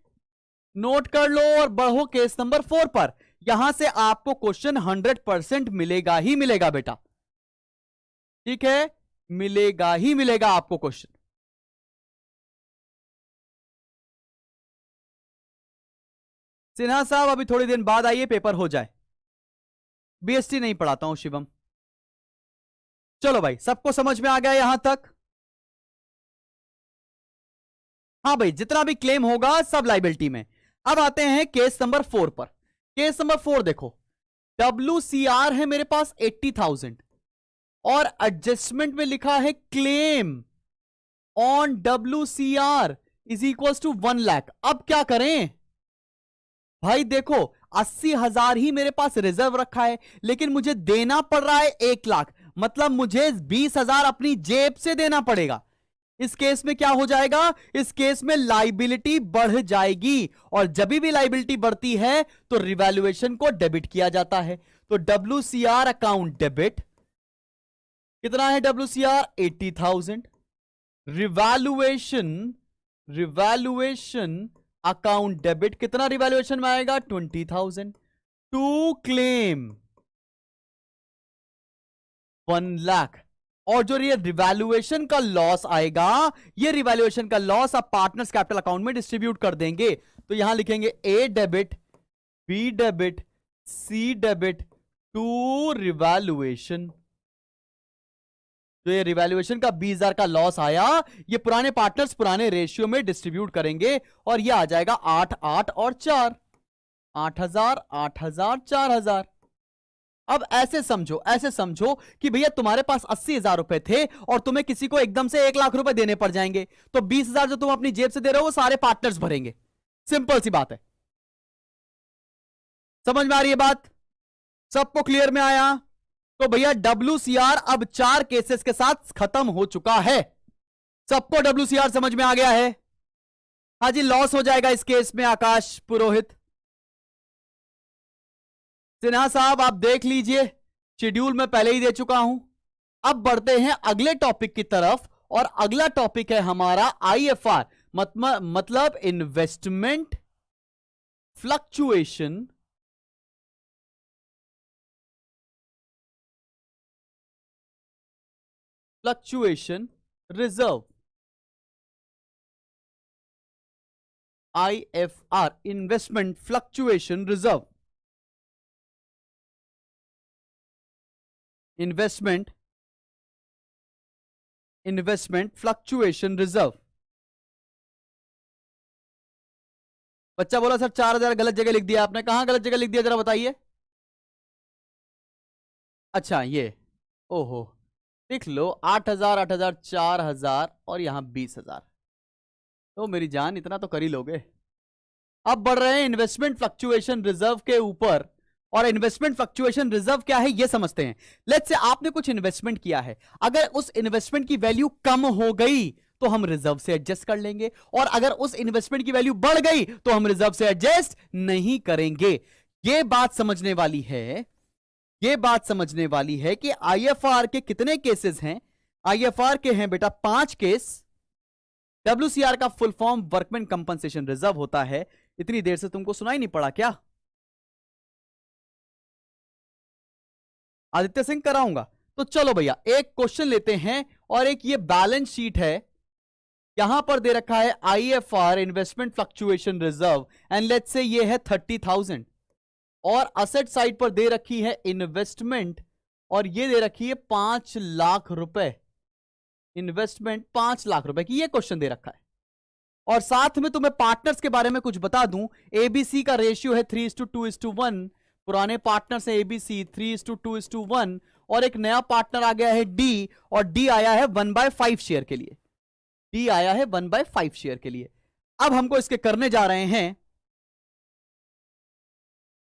नोट कर लो और बढ़ो केस नंबर 4 पर। यहां से आपको क्वेश्चन 100% मिलेगा ही मिलेगा बेटा, ठीक है, मिलेगा ही मिलेगा आपको क्वेश्चन। सिन्हा साहब अभी थोड़ी दिन बाद आइए, पेपर हो जाए। BST नहीं पढ़ाता हूं शिवम। चलो भाई, सबको समझ में आ गया यहां तक, हाँ भाई, जितना भी क्लेम होगा सब लाइबिलिटी में। अब आते हैं केस नंबर 4 पर। केस नंबर 4 देखो, WCR है मेरे पास 80,000, और एडजस्टमेंट में लिखा है claim on WCR is equal to 1 lakh. अब क्या करें भाई, देखो 80,000 ही मेरे पास रिजर्व रखा है, लेकिन मुझे देना पड़ रहा है 1 लाख, मतलब मुझे 20,000 अपनी जेब से देना पड़ेगा। इस केस में क्या हो जाएगा, इस केस में लाइबिलिटी बढ़ जाएगी, और जब भी लाइबिलिटी बढ़ती है तो रिवैल्यूएशन को डेबिट किया जाता है। तो WCR अकाउंट डेबिट कितना है, WCR 80,000, रिवैल्यूएशन अकाउंट डेबिट कितना रिवैल्यूएशन में आएगा, 20,000, टू क्लेम 1 लाख। और जो ये रिवैल्यूएशन का लॉस आएगा, ये रिवैल्यूएशन का लॉस आप पार्टनर्स कैपिटल अकाउंट में डिस्ट्रीब्यूट कर देंगे। तो यहां लिखेंगे A debit, B debit, C debit to revaluation. तो ये रिवैल्यूएशन का 20,000 का लॉस आया, ये पुराने पार्टनर्स पुराने रेशियो में डिस्ट्रीब्यूट करेंगे और ये आ जाएगा 8, 8 और 4, 8,000, 8,000, 4,000। अब ऐसे समझो कि भैया तुम्हारे पास 80,000 रुपए थे और तुम्हें किसी को एकदम से 1 लाख रुपए देने पड़ जाएंगे, तो 20,000 जो तुम अपनी जेब से दे रहे हो वो सारे पार्टनर्स भरेंगे। सिंपल सी बात है। समझ में आ रही है बात? सबको क्लियर में आया? तो भैया WCR अब 4 केसेस के साथ खत्म हो चुका है। सबको WCR समझ में आ गया है? हाँ जी, लॉस हो जाएगा इस केस में। आकाश पुरोहित, सिन्हा साहब आप देख लीजिए, शेड्यूल में पहले ही दे चुका हूं। अब बढ़ते हैं अगले टॉपिक की तरफ, और अगला टॉपिक है हमारा IFR, मतलब investment fluctuation reserve. IFR, investment fluctuation reserve. Investment fluctuation reserve. बच्चा बोला सर 4,000 गलत जगह लिख दिया आपने। कहां गलत जगह लिख दिया, जरा बताइए। अच्छा ये, ओहो, लिख लो 8,000, 8,000, 4,000 और यहां 20,000। तो मेरी जान, इतना तो कर ही लोगे। अब बढ़ रहे हैं इन्वेस्टमेंट फ्लक्चुएशन रिजर्व के ऊपर, और इन्वेस्टमेंट फ्लक्चुएशन रिजर्व क्या है ये समझते हैं। लेट्स से आपने कुछ इन्वेस्टमेंट किया है, अगर उस इन्वेस्टमेंट की वैल्यू कम हो गई तो हम रिजर्व से एडजस्ट कर लेंगे, और अगर उस इन्वेस्टमेंट की वैल्यू बढ़ गई तो हम रिजर्व से एडजस्ट नहीं करेंगे। ये बात समझने वाली है, ये बात समझने वाली है कि IFR के कितने केसेस हैं। IFR के हैं बेटा 5 केस। WCR का full form workman compensation reserve होता है। इतनी देर से तुमको सुनाई नहीं पड़ा क्या? आदित्य सिंह कराऊंगा। तो चलो भैया एक क्वेश्चन लेते हैं, और एक ये बैलेंस शीट है, यहां पर दे रखा है IFR investment fluctuation reserve, and let's say ये है 30,000, और असेट साइड पर दे रखी है इन्वेस्टमेंट, और ये दे रखी है 5 लाख रुपए। इन्वेस्टमेंट 5 लाख रुपए की, ये क्वेश्चन दे रखा है। और साथ में तुम्हें पार्टनर्स के बारे में कुछ बता दूं, ABC का रेशियो है 3:2:1। पुराने पार्टनर्स है ABC 3:2:1, और एक नया पार्टनर आ गया है D, और D आया है 1/5 शेयर के लिए। D आया है 1/5 शेयर के लिए। अब हमको इसके करने जा रहे हैं,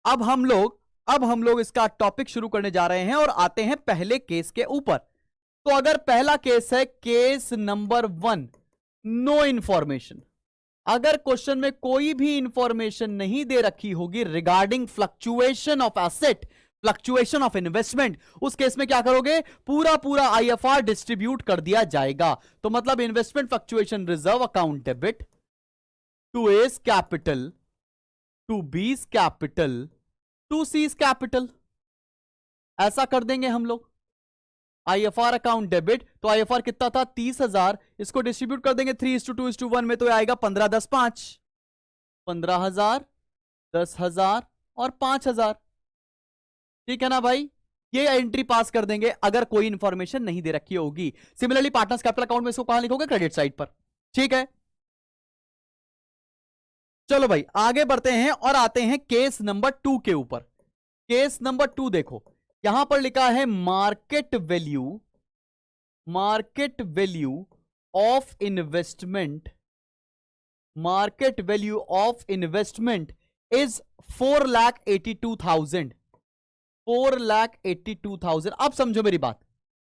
अब हम लोग इसका टॉपिक शुरू करने जा रहे हैं, और आते हैं पहले केस के ऊपर। तो अगर पहला केस है केस नंबर 1, नो इंफॉर्मेशन, अगर क्वेश्चन में कोई भी इंफॉर्मेशन नहीं दे रखी होगी regarding fluctuation of asset, fluctuation of investment, उस केस में क्या करोगे, पूरा IFR डिस्ट्रीब्यूट कर दिया जाएगा। तो मतलब investment fluctuation reserve account debit to A's capital, to B's capital, to C's capital, ऐसा कर देंगे हम लोग। IFR अकाउंट डेबिट, तो IFR कितना था 30,000, इसको डिस्ट्रीब्यूट कर देंगे 3:2:1 में, तो आएगा 15, 10, 5, 15,000, 10,000 और 5,000। ठीक है ना भाई? ये एंट्री पास कर देंगे अगर कोई इंफॉर्मेशन नहीं दे रखी होगी। सिमिलरली पार्टनर्स कैपिटल अकाउंट में इसको कहां लिखोगे, क्रेडिट साइड पर। ठीक है, चलो भाई आगे बढ़ते हैं और आते हैं केस नंबर 2 के ऊपर। केस नंबर 2 देखो, यहां पर लिखा है market value of investment, market value of investment is 4,82,000, 4,82,000। अब समझो मेरी बात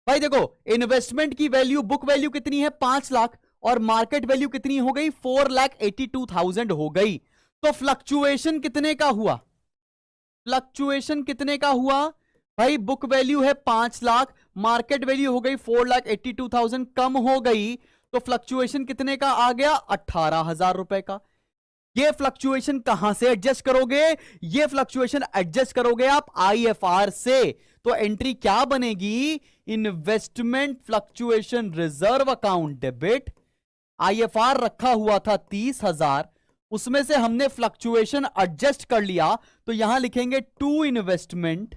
भाई, देखो इन्वेस्टमेंट की वैल्यू, बुक वैल्यू कितनी है 5 लाख, और मार्केट वैल्यू कितनी हो गई 4,82,000 हो गई। तो फ्लक्चुएशन कितने का हुआ, फ्लक्चुएशन कितने का हुआ भाई, बुक वैल्यू है 5 लाख, मार्केट वैल्यू हो गई 4,82,000, कम हो गई, तो फ्लक्चुएशन कितने का आ गया 18,000 रुपए का। ये फ्लक्चुएशन कहां से एडजस्ट करोगे? ये फ्लक्चुएशन एडजस्ट करोगे आप आईएफआर से। तो एंट्री क्या बनेगी? Investment fluctuation reserve account debit. IFR रखा हुआ था 30,000, उसमें से हमने फ्लक्चुएशन एडजस्ट कर लिया, तो यहां लिखेंगे टू इन्वेस्टमेंट।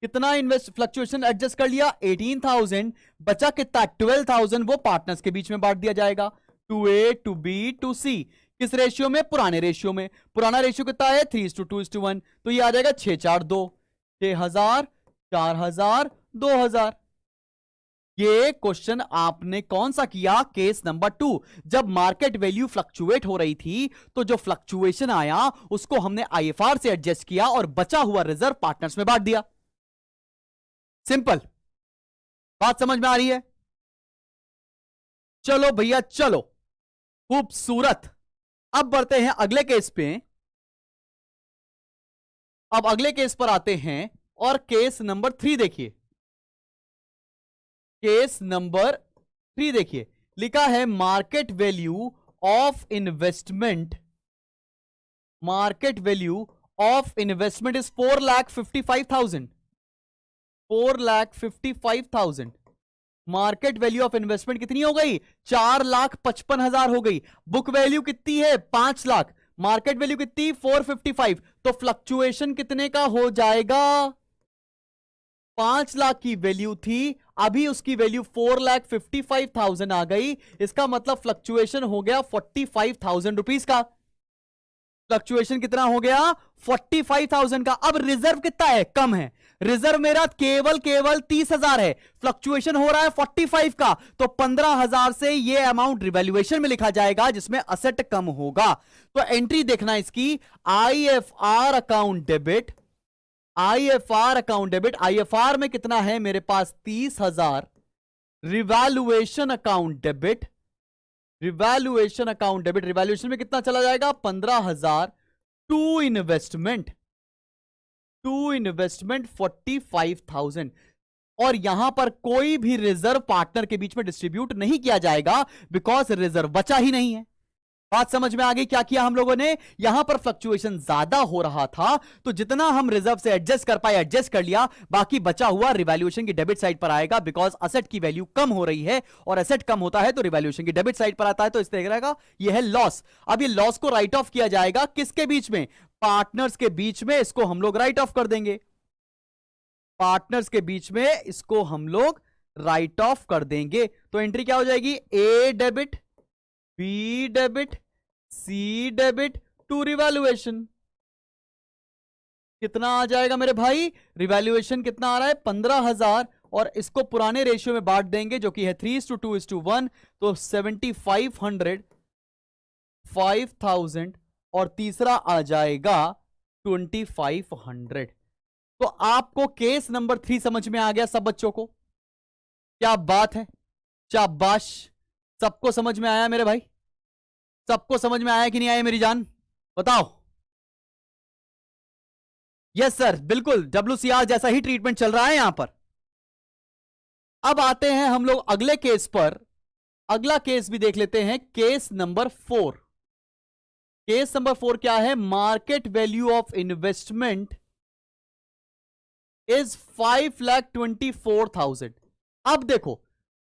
कितना इन्वेस्ट फ्लक्चुएशन एडजस्ट कर लिया? 18,000। बचा कितना? 12,000। वो पार्टनर्स के बीच में बांट दिया जाएगा, to A to B to C. किस रेशियो में? पुराने रेशियो में। पुराना रेशियो कितना है? 3:2:1। तो ये आ जाएगा 642, 6,000, 4,000, 2,000। ये क्वेश्चन आपने कौन सा किया? Case number 2। जब मार्केट वैल्यू फ्लक्चुएट हो रही थी तो जो फ्लक्चुएशन आया उसको हमने आईएफआर से एडजस्ट किया और बचा हुआ रिजर्व पार्टनर्स में बांट दिया। सिंपल बात समझ में आ रही है? चलो भैया चलो, खूबसूरत। अब बढ़ते हैं अगले केस पे। अब अगले केस पर आते हैं और केस नंबर 3 देखिए। केस नंबर 3 देखिए, लिखा है market value of investment. Market value of investment is 4,55,000। 4,55,000। Market value of investment कितनी हो गई? 4,55,000 हो गई। बुक वैल्यू कितनी है? 5 लाख। मार्केट वैल्यू कितनी? 455। तो फ्लक्चुएशन कितने का हो जाएगा? 5 लाख की वैल्यू थी, अभी उसकी वैल्यू 4,55,000 आ गई। इसका मतलब फ्लक्चुएशन हो गया 45,000 रुपीज का। फ्लक्चुएशन कितना हो गया? 45,000 का। अब रिजर्व कितना है? कम है। रिजर्व मेरा केवल 30,000 है, फ्लक्चुएशन हो रहा है 45 का, तो 15,000 से ये अमाउंट रिवैल्यूएशन में लिखा जाएगा जिसमें असेट कम होगा। तो एंट्री देखना इसकी, IFR account debit. IFR account debit, IFR में कितना है मेरे पास? 30,000। Revaluation account debit, revaluation account debit, revaluation में कितना चला जाएगा? 15,000। To investment, to investment 45,000। और यहां पर कोई भी रिजर्व पार्टनर के बीच में डिस्ट्रीब्यूट नहीं किया जाएगा, बिकॉज रिजर्व बचा ही नहीं है। बात समझ में आ गई? क्या किया हम लोगों ने? यहां पर फ्लक्चुएशन ज्यादा हो रहा था, तो जितना हम रिजर्व से एडजस्ट कर पाए एडजस्ट कर लिया, बाकी बचा हुआ रिवैल्यूएशन की डेबिट साइड पर आएगा, बिकॉज असेट की वैल्यू कम हो रही है और असेट कम होता है तो रिवैल्यूएशन की डेबिट साइड पर आता है, तो इस तरह का यह है लॉस। अब ये लॉस को राइट ऑफ किया जाएगा किसके बीच में? पार्टनर्स के बीच में। इसको हम लोग राइट ऑफ कर देंगे, पार्टनर्स के बीच में इसको हम लोग राइट ऑफ कर देंगे। तो एंट्री क्या हो जाएगी? A debit, B debit, C debit, to revaluation. कितना आ जाएगा मेरे भाई? रिवैल्यूएशन कितना आ रहा है? 15,000। और इसको पुराने रेशियो में बांट देंगे जो कि है 3:2:1, तो 7,500, 5,000 और तीसरा आ जाएगा 2,500। तो आपको केस नंबर 3 समझ में आ गया सब बच्चों को? क्या बात है, शाबाश। सबको समझ में आया मेरे भाई? सबको समझ में आया कि नहीं आया मेरी जान? बताओ। यस सर, बिल्कुल WCR जैसा ही ट्रीटमेंट चल रहा है यहां पर। अब आते हैं हम लोग अगले केस पर। अगला केस भी देख लेते हैं, केस नंबर 4। केस नंबर 4 क्या है? Market value of investment is 5,24,000। अब देखो,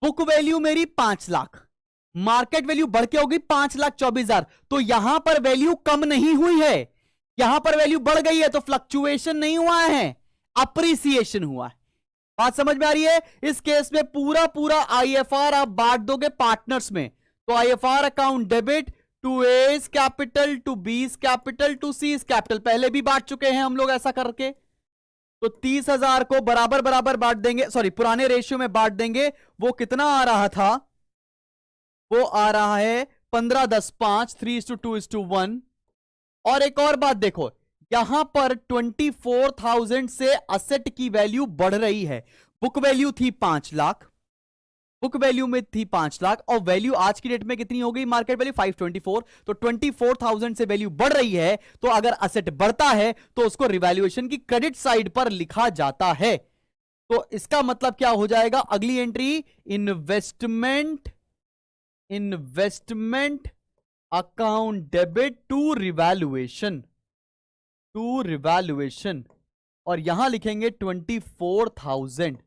बुक वैल्यू मेरी 5 लाख, मार्केट वैल्यू बढ़ के होगी 5,24,000, तो यहां पर वैल्यू कम नहीं हुई है, यहां पर वैल्यू बढ़ गई है। तो फ्लक्चुएशन नहीं हुआ है, अप्रिसिएशन हुआ है। बात समझ में आ रही है? इस केस में पूरा पूरा आईएफआर आप बांट दोगे पार्टनर्स में। तो IFR account debit to A's capital, to B's capital, to C's capital, पहले भी बांट चुके हैं हम लोग ऐसा करके। तो 30,000 को बराबर बराबर बांट देंगे, सॉरी पुराने रेशियो में बांट देंगे। वो कितना आ रहा था? वो आ रहा है 15, 10, 5, 3:2:1। और एक और बात देखो, यहां पर 24,000 से असेट की वैल्यू बढ़ रही है। बुक वैल्यू थी 5 लाख, बुक वैल्यू में थी 5 लाख, और वैल्यू आज की डेट में कितनी हो गई? Market value 524। तो 24,000 से वैल्यू बढ़ रही है, तो अगर असेट बढ़ता है तो उसको रिवैल्यूएशन की क्रेडिट साइड पर लिखा जाता है। तो इसका मतलब क्या हो जाएगा? अगली entry, investment, investment account debit to revaluation, to revaluation, और यहां लिखेंगे 24,000,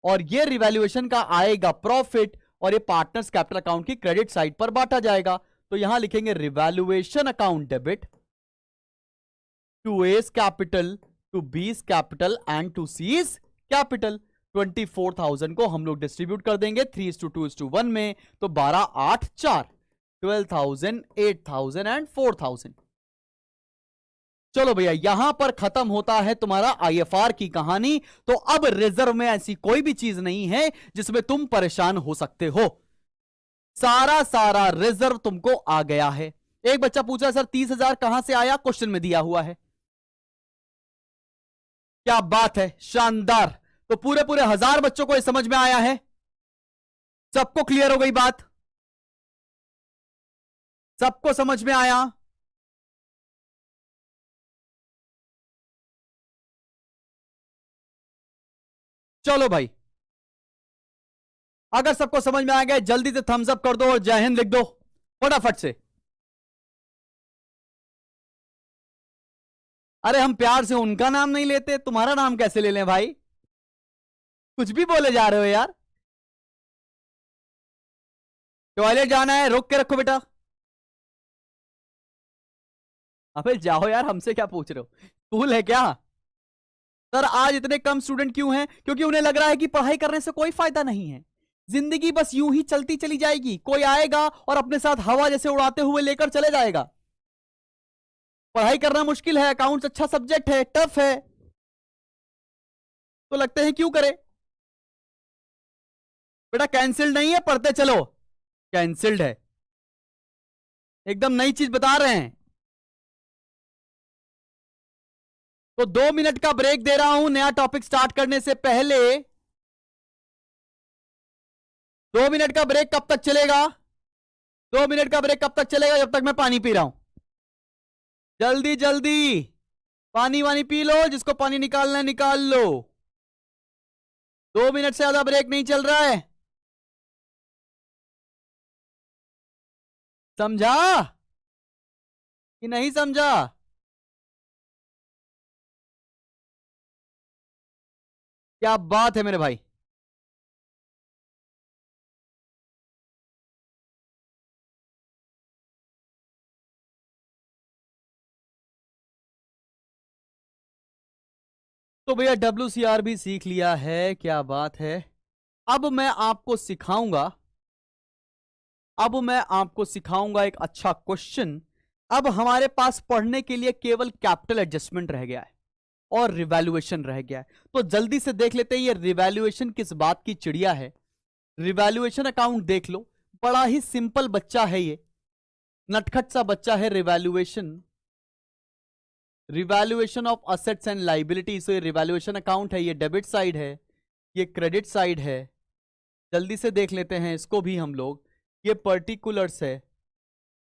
और ये रिवैल्यूएशन का आएगा प्रॉफिट, और ये पार्टनर्स कैपिटल अकाउंट की क्रेडिट साइड पर बांटा जाएगा। तो यहां लिखेंगे revaluation account debit to A's capital, to B's capital and to C's capital. 24,000 को हम लोग डिस्ट्रीब्यूट कर देंगे 3:2:1 में, तो 12, 8, 4, 12,000, 8,000 एंड 4,000। चलो भैया, यहां पर खत्म होता है तुम्हारा आईएफआर की कहानी। तो अब रिजर्व में ऐसी कोई भी चीज नहीं है जिसमें तुम परेशान हो सकते हो। सारा रिजर्व तुमको आ गया है। एक बच्चा पूछा सर 30,000 कहां से आया, क्वेश्चन में दिया हुआ है। क्या बात है, शानदार। तो पूरे 1000 बच्चों को यह समझ में आया है, सबको क्लियर हो गई बात, सबको समझ में आया। चलो भाई, अगर सबको समझ में आ गया जल्दी से थम्स अप कर दो और जय हिंद लिख दो फटाफट से। अरे हम प्यार से उनका नाम नहीं लेते, तुम्हारा नाम कैसे ले लें भाई? कुछ भी बोले जा रहे हो यार। टॉयलेट जाना है, रोक के रखो बेटा। अबे जाओ यार, हमसे क्या पूछ रहे हो, स्कूल है क्या? सर आज इतने कम स्टूडेंट क्यों हैं? क्योंकि उन्हें लग रहा है कि पढ़ाई करने से कोई फायदा नहीं है, जिंदगी बस यूं ही चलती चली जाएगी, कोई आएगा और अपने साथ हवा जैसे उड़ाते हुए लेकर चले जाएगा। पढ़ाई करना मुश्किल है, अकाउंट्स अच्छा सब्जेक्ट है, टफ है, तो लगते हैं क्यों करे। बेटा कैंसिल्ड नहीं है, पढ़ते चलो। कैंसिल्ड है, एकदम नई चीज बता रहे हैं। तो 2 मिनट का ब्रेक दे रहा हूं नया टॉपिक स्टार्ट करने से पहले। 2 मिनट का ब्रेक कब तक चलेगा? 2 मिनट का ब्रेक कब तक चलेगा? जब तक मैं पानी पी रहा हूं। जल्दी जल्दी पानी वानी पी लो, जिसको पानी निकालना है निकाल लो। 2 मिनट से ज्यादा ब्रेक नहीं चल रहा है, समझा कि नहीं समझा? क्या बात है मेरे भाई। तो भैया WCR भी सीख लिया है, क्या बात है। अब मैं आपको सिखाऊंगा, अब मैं आपको सिखाऊंगा एक अच्छा क्वेश्चन। अब हमारे पास पढ़ने के लिए केवल कैपिटल एडजस्टमेंट रह गया है और रिवैल्यूएशन रह गया है। तो जल्दी से देख लेते हैं ये रिवैल्यूएशन किस बात की चिड़िया है। रिवैल्यूएशन अकाउंट देख लो, बड़ा ही सिंपल बच्चा है ये, नटखट सा बच्चा है। Revaluation of assets and liabilities. तो ये रिवैल्यूएशन अकाउंट है, ये डेबिट साइड है, ये क्रेडिट साइड है। जल्दी से देख लेते हैं इसको भी हम लोग। ये पर्टिकुलर्स है,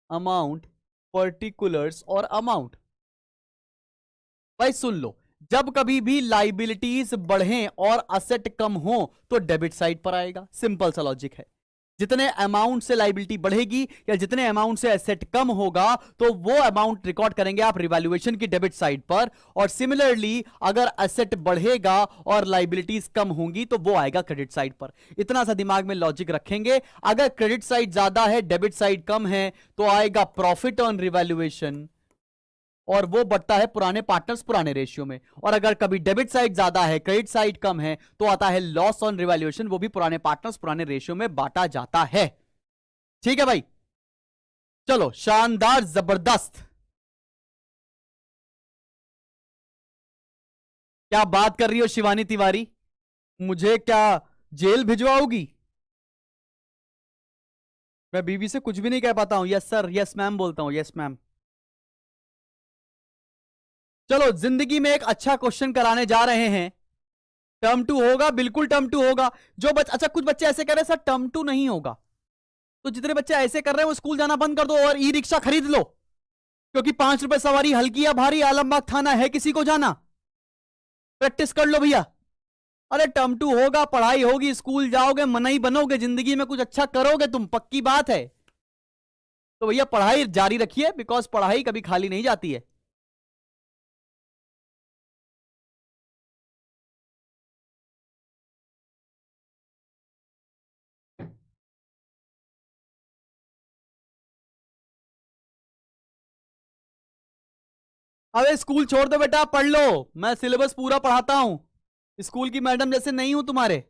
अमाउंट, पर्टिकुलर्स और अमाउंट। भाई सुन लो, जब कभी भी लाइबिलिटीज बढ़े और असेट कम हो तो डेबिट साइड पर आएगा, सिंपल सा लॉजिक है। जितने अमाउंट से लाइबिलिटी बढ़ेगी या जितने अमाउंट से एसेट कम होगा तो वो अमाउंट रिकॉर्ड करेंगे आप रिवैल्यूएशन की डेबिट साइड पर। और सिमिलरली अगर एसेट बढ़ेगा और लाइबिलिटीज कम होंगी तो वो आएगा क्रेडिट साइड पर। इतना सा दिमाग में लॉजिक रखेंगे। अगर क्रेडिट साइड ज्यादा है, डेबिट साइड कम है, तो आएगा प्रॉफिट ऑन रिवैल्यूएशन, और वो बढ़ता है पुराने पार्टनर्स पुराने रेशियो में। और अगर कभी डेबिट साइड ज्यादा है, क्रेडिट साइड कम है, तो आता है लॉस ऑन रिवैल्यूएशन, वो भी पुराने पार्टनर्स पुराने रेशियो में बांटा जाता है। ठीक है भाई, चलो शानदार, जबरदस्त। क्या बात कर रही हो शिवानी तिवारी, मुझे क्या जेल भिजवाओगी? मैं बीबी से कुछ भी नहीं कह पाता हूं। यस सर, यस मैम बोलता हूं, यस मैम। चलो जिंदगी में एक अच्छा क्वेश्चन कराने जा रहे हैं। टर्म 2 होगा, बिल्कुल टर्म 2 होगा। अच्छा कुछ बच्चे ऐसे कर रहे हैं सर टर्म 2 नहीं होगा, तो जितने बच्चे ऐसे कर रहे हैं वो स्कूल जाना बंद कर दो और ई रिक्शा खरीद लो, क्योंकि 5 रुपए सवारी, हल्की या भारी, आलमबाग थाना है किसी को जाना। प्रैक्टिस कर लो भैया। अरे टर्म 2 होगा, पढ़ाई होगी, स्कूल जाओगे, मनई बनोगे, जिंदगी में कुछ अच्छा करोगे तुम, पक्की बात है। तो भैया पढ़ाई जारी रखिए, बिकॉज पढ़ाई कभी खाली नहीं जाती है। अबे स्कूल छोड़ दो बेटा, पढ़ लो। मैं सिलेबस पूरा पढ़ाता हूं, स्कूल की मैडम जैसे नहीं हूं तुम्हारे।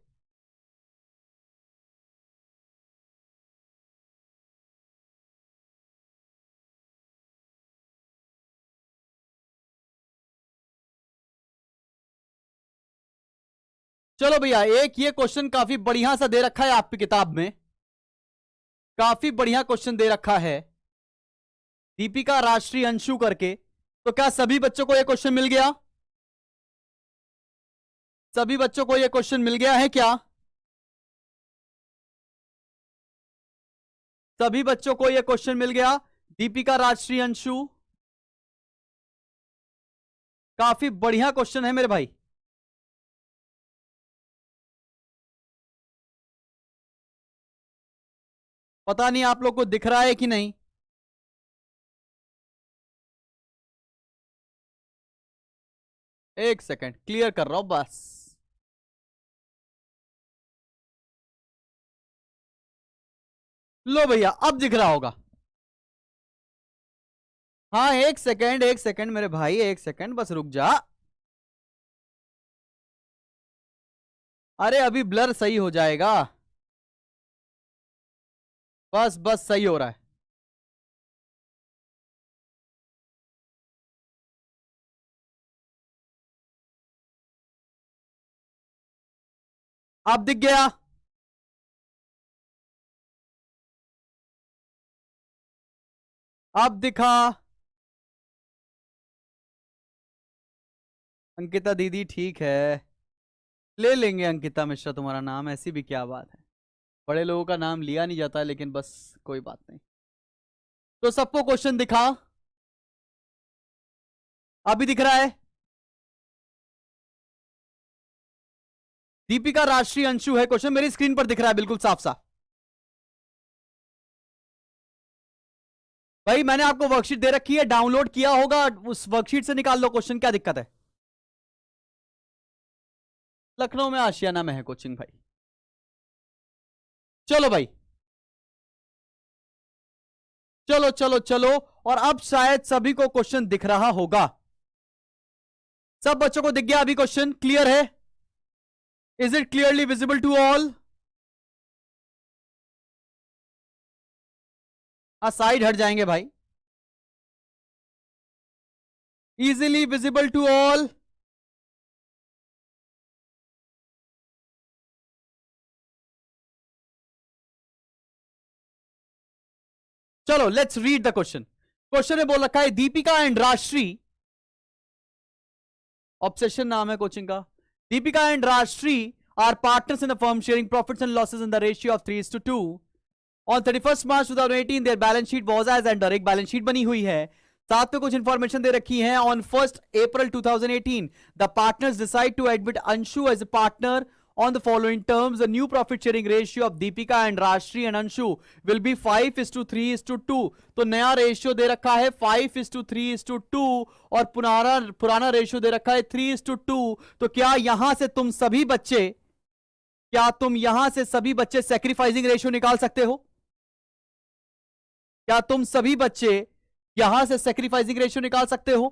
चलो भैया, एक ये क्वेश्चन काफी बढ़िया सा दे रखा है आपकी किताब में, काफी बढ़िया क्वेश्चन दे रखा है, दीपिका राष्ट्रीय अंशु करके। तो क्या सभी बच्चों को ये क्वेश्चन मिल गया? सभी बच्चों को ये क्वेश्चन मिल गया है क्या? सभी बच्चों को ये क्वेश्चन मिल गया, दीपिका राष्ट्रीय अंशु? काफी बढ़िया क्वेश्चन है मेरे भाई। पता नहीं आप लोग को दिख रहा है कि नहीं। एक सेकंड, क्लियर कर रहा हूं बस। लो भैया, अब दिख रहा होगा। हाँ, एक सेकंड, एक सेकंड मेरे भाई, एक सेकंड बस रुक जा। अरे अभी ब्लर सही हो जाएगा, बस बस सही हो रहा है। अब दिख गया? अब दिखा? अंकिता दीदी ठीक है, ले लेंगे अंकिता मिश्रा तुम्हारा नाम, ऐसी भी क्या बात है। बड़े लोगों का नाम लिया नहीं जाता, लेकिन बस कोई बात नहीं। तो सबको क्वेश्चन दिखा? अभी दिख रहा है? दीपिका राष्ट्रीय अंशु है क्वेश्चन, मेरी स्क्रीन पर दिख रहा है बिल्कुल साफ साफ। भाई मैंने आपको वर्कशीट दे रखी है, डाउनलोड किया होगा, उस वर्कशीट से निकाल लो क्वेश्चन, क्या दिक्कत है। लखनऊ में आशियाना में है कोचिंग भाई। चलो भाई, चलो चलो चलो। और अब शायद सभी को क्वेश्चन दिख रहा होगा। सब बच्चों को दिख गया अभी क्वेश्चन? क्लियर है? Is it clearly visible to all? Side हट जाएंगे भाई। Easily visible to all? चलो let's read the question. Question में बोल रखा है, दीपिका एंड राष्ट्री, ऑब्सेशन नाम है कोचिंग का, Deepika and Rashtri are partners in a firm sharing profits and losses in the ratio of 3:2। On 31 March 2018 their balance sheet was as under, एक बैलेंस शीट बनी हुई है, साथ में कुछ इंफॉर्मेशन दे रखी है। On 1 April 2018 the partners decide to admit Anshu as a partner on the following terms. The new profit sharing ratio of Deepika and Rashri and Anshu will be 5:3:2। तो नया रेशियो दे रखा है 5:3:2 और पुराना रेशियो दे रखा है 3:2। तो क्या यहां से तुम सभी बच्चे, क्या तुम यहां से सभी बच्चे सैक्रिफाइसिंग रेशियो निकाल सकते हो? क्या तुम सभी बच्चे यहां से सैक्रिफाइसिंग रेशियो निकाल सकते हो?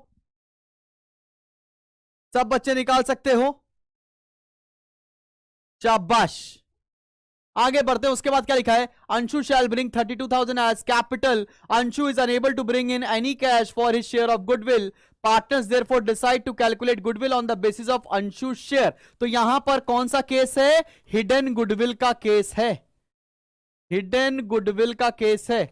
सब बच्चे निकाल सकते हो? शाबाश। आगे बढ़ते हैं, उसके बाद क्या लिखा है, Anshu shall bring 32,000 as capital, Anshu is unable to bring in any cash for his share of goodwill, partners therefore decide to calculate goodwill on the basis of Anshu share. तो यहां पर कौन सा केस है? हिडन गुडविल का केस है, hidden goodwill का case है।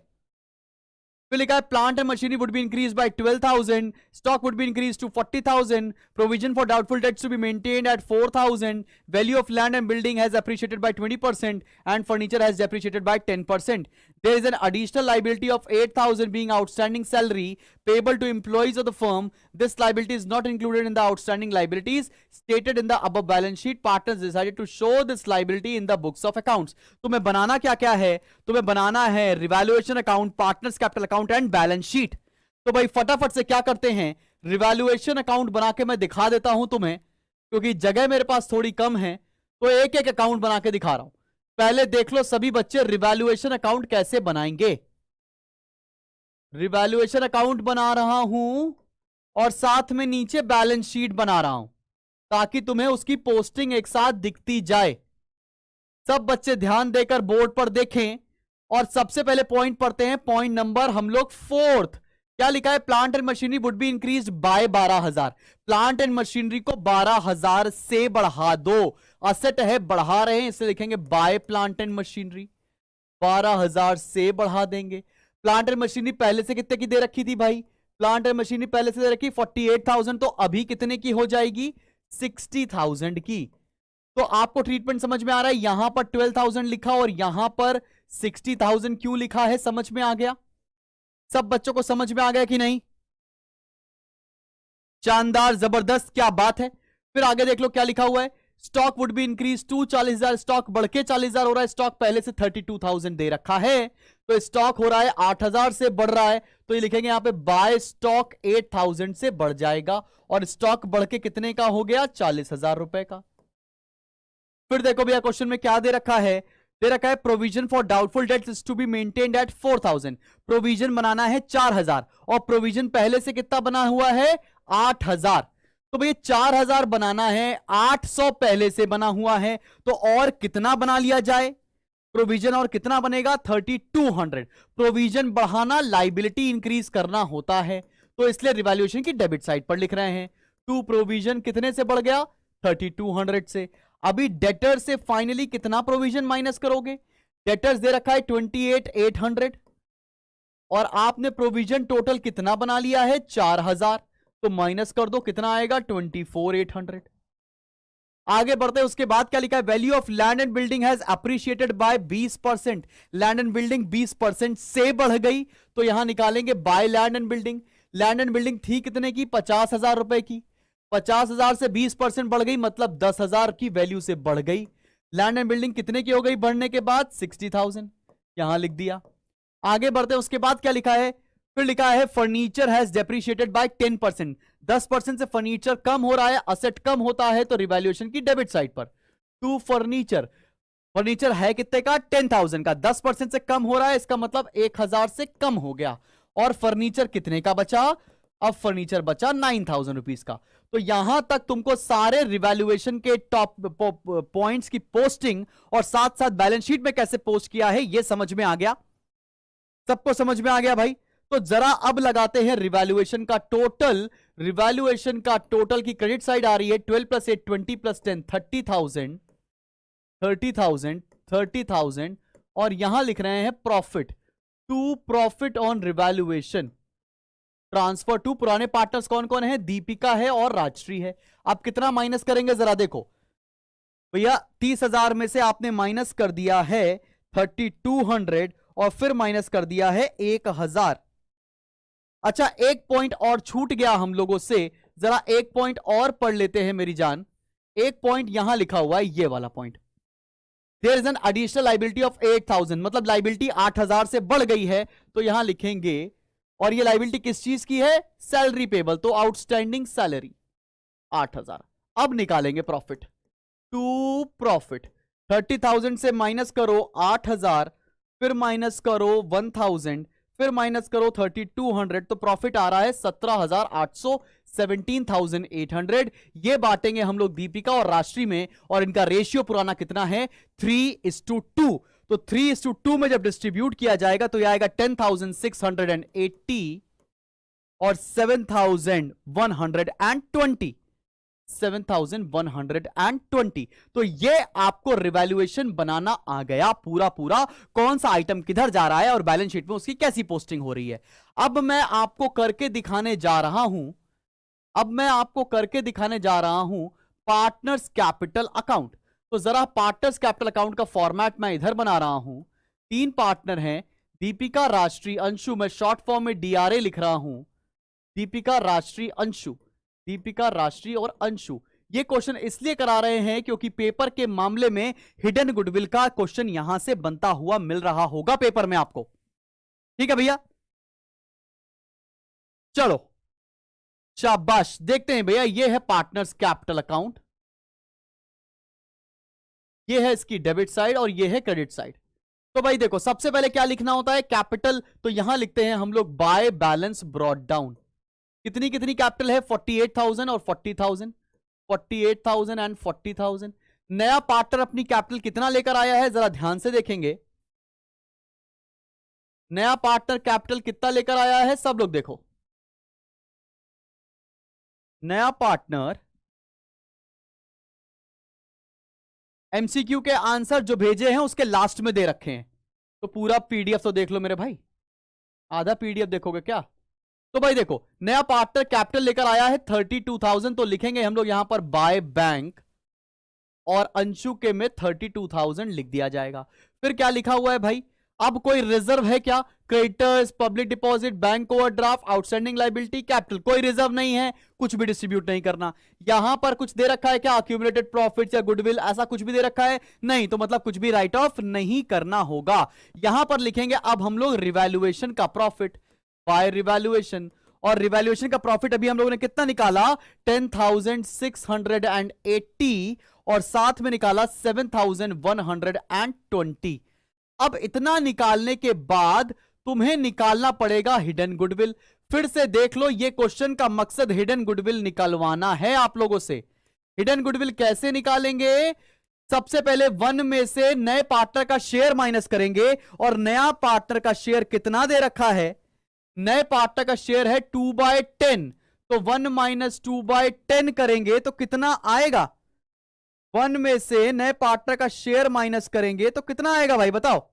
फिर लिखा है plant and machinery would be increase by 12,000, stock would be increase to 40,000, provision for doubtful debts to be maintained at 4,000, value of land and building has appreciated by 20% and furniture has depreciated by 10%. There is an additional liability of 8,000 being outstanding salary payable to employees of the firm. This liability is not included in the outstanding liabilities stated in the above balance sheet. Partners decided to show this liability in the books of accounts. तुम्हें बनाना क्या क्या है? तुम्हें बनाना है revaluation account, partners capital account and balance sheet. तो भाई फटाफट से क्या करते हैं, रिवैल्यूएशन अकाउंट बना के मैं दिखा देता हूं तुम्हें, क्योंकि जगह मेरे पास थोड़ी कम है तो एक एक अकाउंट बना के दिखा रहा हूं. पहले देख लो सभी बच्चे रिवैल्यूएशन अकाउंट कैसे बनाएंगे. रिवैल्यूएशन अकाउंट बना रहा हूं और साथ में नीचे बैलेंस शीट बना रहा हूं ताकि तुम्हें उसकी पोस्टिंग एक साथ दिखती जाए. सब बच्चे ध्यान देकर बोर्ड पर देखें और सबसे पहले पॉइंट पढ़ते हैं. पॉइंट नंबर हम लोग 4th. क्या लिखा है? Plant and machinery would be increase by 12,000. Plant and machinery को 12,000 से बढ़ा दो. असेट है, बढ़ा रहे हैं, इसलिए लिखेंगे बाय प्लांट एंड मशीनरी. 12,000 से बढ़ा देंगे. प्लांट एंड मशीनरी पहले से कितने की दे रखी थी भाई? प्लांट एंड मशीनरी पहले से दे रखी 48,000, तो अभी कितने की हो जाएगी? 60,000 की. तो आपको ट्रीटमेंट समझ में आ रहा है? यहां पर 12,000 लिखा और यहां पर 60,000 क्यों लिखा है? समझ में आ गया? सब बच्चों को समझ में आ गया कि नहीं? शानदार, जबरदस्त, क्या बात है. फिर आगे देख लो क्या लिखा हुआ है. Stock would be increase to 40,000. Stock बढ़ के 40,000 हो रहा है. स्टॉक पहले से 32,000 दे रखा है, तो स्टॉक हो रहा है 8,000 से बढ़ रहा है, तो ये लिखेंगे यहां पे बाय स्टॉक 8,000 से बढ़ जाएगा और स्टॉक बढ़ के कितने का हो गया? 40,000 रुपए का. फिर देखो भैया क्वेश्चन में क्या दे रखा है. दे रखा है provision for doubtful debts to be maintained at 4,000. Provision बनाना है 4,000 और प्रोविजन पहले से कितना बना हुआ है? 8,000. तो भैया 4,000 बनाना है, 800 पहले से बना हुआ है, तो और कितना बना लिया जाए? प्रोविजन और कितना बनेगा? 3,200. प्रोविजन बढ़ाना लाइबिलिटी इंक्रीज करना होता है, तो इसलिए रिवैल्यूएशन की डेबिट साइड पर लिख रहे हैं. टू प्रोविजन कितने से बढ़ गया? 3,200 से. अभी डेटर से फाइनली कितना प्रोविजन माइनस करोगे? डेटर्स दे रखा है 28,800 और आपने प्रोविजन टोटल कितना बना लिया है? 4,000. तो माइनस कर दो, कितना आएगा? 24,800. आगे बढ़ते हैं. उसके बाद क्या लिखा है? Value of land and building has appreciated by 20%. Land and building 20% से बढ़ गई, तो यहां निकालेंगे by land and building. Land and building थी कितने की? 50,000 रुपए की. 50,000 से 20% बढ़ गई, मतलब 10,000 की वैल्यू से बढ़ गई. लैंड एंड बिल्डिंग कितने की हो गई बढ़ने के बाद? 60,000. यहां लिख दिया. आगे बढ़ते हैं. उसके बाद क्या लिखा है? फिर लिखा है फर्नीचर हैज डेप्रिशिएटेड बाय 10%. 10% से फर्नीचर कम हो रहा है, असेट कम होता है, तो रिवैल्यूएशन की डेबिट साइड पर. टू फर्नीचर, फर्नीचर है कितने का? 10,000 का. 10% से कम हो रहा है, इसका मतलब 1,000 से कम हो गया. और फर्नीचर कितने का बचा? अब फर्नीचर बचा 9,000 रुपीज का. तो यहां तक तुमको सारे रिवैल्यूएशन के टॉप पॉइंट्स की पोस्टिंग और साथ साथ बैलेंस शीट में कैसे पोस्ट किया है ये समझ में आ गया. सबको समझ में आ गया भाई? तो जरा अब लगाते हैं रिवैल्यूएशन का टोटल. रिवैल्यूएशन का टोटल की क्रेडिट साइड आ रही है 12 + 8 20 + 10 30,000 30,000 30,000 और यहां लिख रहे हैं profit. To profit on revaluation transfer to. पुराने पार्टनर्स कौन कौन है? दीपिका है और राजश्री है. आप कितना माइनस करेंगे जरा देखो भैया. 30,000 में से आपने माइनस कर दिया है 3,200 और फिर माइनस कर दिया है 1,000. अच्छा, एक पॉइंट और छूट गया हम लोगों से, जरा एक पॉइंट और पढ़ लेते हैं मेरी जान. एक पॉइंट यहां लिखा हुआ है, ये वाला point. There is an additional liability of 8,000, मतलब लाइबिलिटी 8,000 से बढ़ गई है, तो यहां लिखेंगे. और ये लाइबिलिटी किस चीज की है? Salary payable. तो आउटस्टैंडिंग सैलरी 8,000. अब निकालेंगे प्रॉफिट. टू प्रॉफिट 30,000 से माइनस करो 8,000, फिर माइनस करो 1,000, फिर माइनस करो 3,200, तो प्रॉफिट आ रहा है 17,800 17,800. ये बांटेंगे हम लोग दीपिका और राष्ट्री में और इनका रेशियो पुराना कितना है? 3:2. तो 3:2 में जब डिस्ट्रीब्यूट किया जाएगा तो यह आएगा 10,680 और 7,120. 7,120। तो ये आपको रिवैल्यूएशन बनाना आ गया पूरा पूरा, कौन सा आइटम किधर जा रहा है और बैलेंस शीट में उसकी कैसी पोस्टिंग हो रही है। अब मैं आपको करके दिखाने जा रहा हूं, पार्टनर्स कैपिटल अकाउंट। तो जरा पार्टनर्स कैपिटल अकाउंट का फॉर्मेट मैं इधर बना रहा हूं। 3 पार्टनर हैं, दीपिका, राष्ट्रीय, अंशु। मैं शॉर्ट फॉर्म में डीआरए लिख रहा हूं, दीपिका, राष्ट्रीय, अंशु, दीपिका, राष्ट्रीय और अंशु। ये क्वेश्चन इसलिए करा रहे हैं क्योंकि पेपर के मामले में हिडन गुडविल का क्वेश्चन यहां से बनता हुआ मिल रहा होगा पेपर में आपको। ठीक है भैया, चलो शाबाश। देखते हैं भैया, ये है पार्टनर्स कैपिटल अकाउंट, ये है इसकी डेबिट साइड और ये है क्रेडिट साइड। तो भाई देखो, सबसे पहले क्या लिखना होता है, कैपिटल। तो यहां लिखते हैं हम लोग बाय बैलेंस ब्रॉट डाउन। कितनी कितनी कैपिटल है, 48,000 और 40,000, 48,000 एंड 40,000। नया पार्टनर अपनी कैपिटल कितना लेकर आया है, जरा ध्यान से देखेंगे। नया पार्टनर कैपिटल कितना लेकर आया है, सब लोग देखो। नया पार्टनर, एमसीक्यू के आंसर जो भेजे हैं उसके लास्ट में दे रखे हैं, तो पूरा पीडीएफ तो देख लो मेरे भाई। आधा पीडीएफ देखोगे क्या? तो भाई देखो, नया पार्टनर कैपिटल लेकर आया है 32,000, तो लिखेंगे हम लोग यहां पर बाय बैंक, और अंशु के में 32,000 लिख दिया जाएगा। फिर क्या लिखा हुआ है भाई, अब कोई रिजर्व है क्या, creditors, public deposit, bank overdraft, outstanding liability, capital, कोई रिजर्व नहीं है, कुछ भी डिस्ट्रीब्यूट नहीं करना। यहां पर कुछ दे रखा है क्या, अक्यूमुलेटेड प्रॉफिट या गुडविल, ऐसा कुछ भी दे रखा है नहीं, तो मतलब कुछ भी राइट ऑफ नहीं करना होगा। यहां पर लिखेंगे अब हम लोग रिवैल्यूएशन का प्रॉफिट बाय रिवैल्यूएशन, और रिवैल्यूएशन का प्रॉफिट अभी हम लोगों ने कितना निकाला, 10,680, और साथ में निकाला 7,120। अब इतना निकालने के बाद तुम्हें निकालना पड़ेगा हिडन गुडविल। फिर से देख लो, ये क्वेश्चन का मकसद हिडन गुडविल निकलवाना है आप लोगों से। हिडन गुडविल कैसे निकालेंगे, सबसे पहले 1 में से नए पार्टनर का शेयर माइनस करेंगे, और नया पार्टनर का शेयर कितना दे रखा है, नए पार्टनर का शेयर है 2/10, तो 1 - 2/10 करेंगे तो कितना आएगा, 1 में से नए पार्टनर का शेयर माइनस करेंगे तो कितना आएगा भाई बताओ।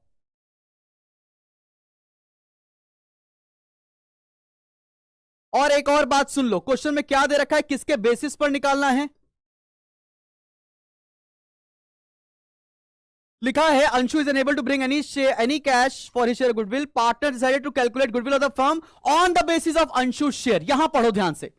और एक और बात सुन लो, क्वेश्चन में क्या दे रखा है, किसके बेसिस पर निकालना है। लिखा है Anshu is unable to bring any cash for his share goodwill, partner decided to calculate goodwill of the firm on the basis of Anshu share. यहां पढ़ो ध्यान से,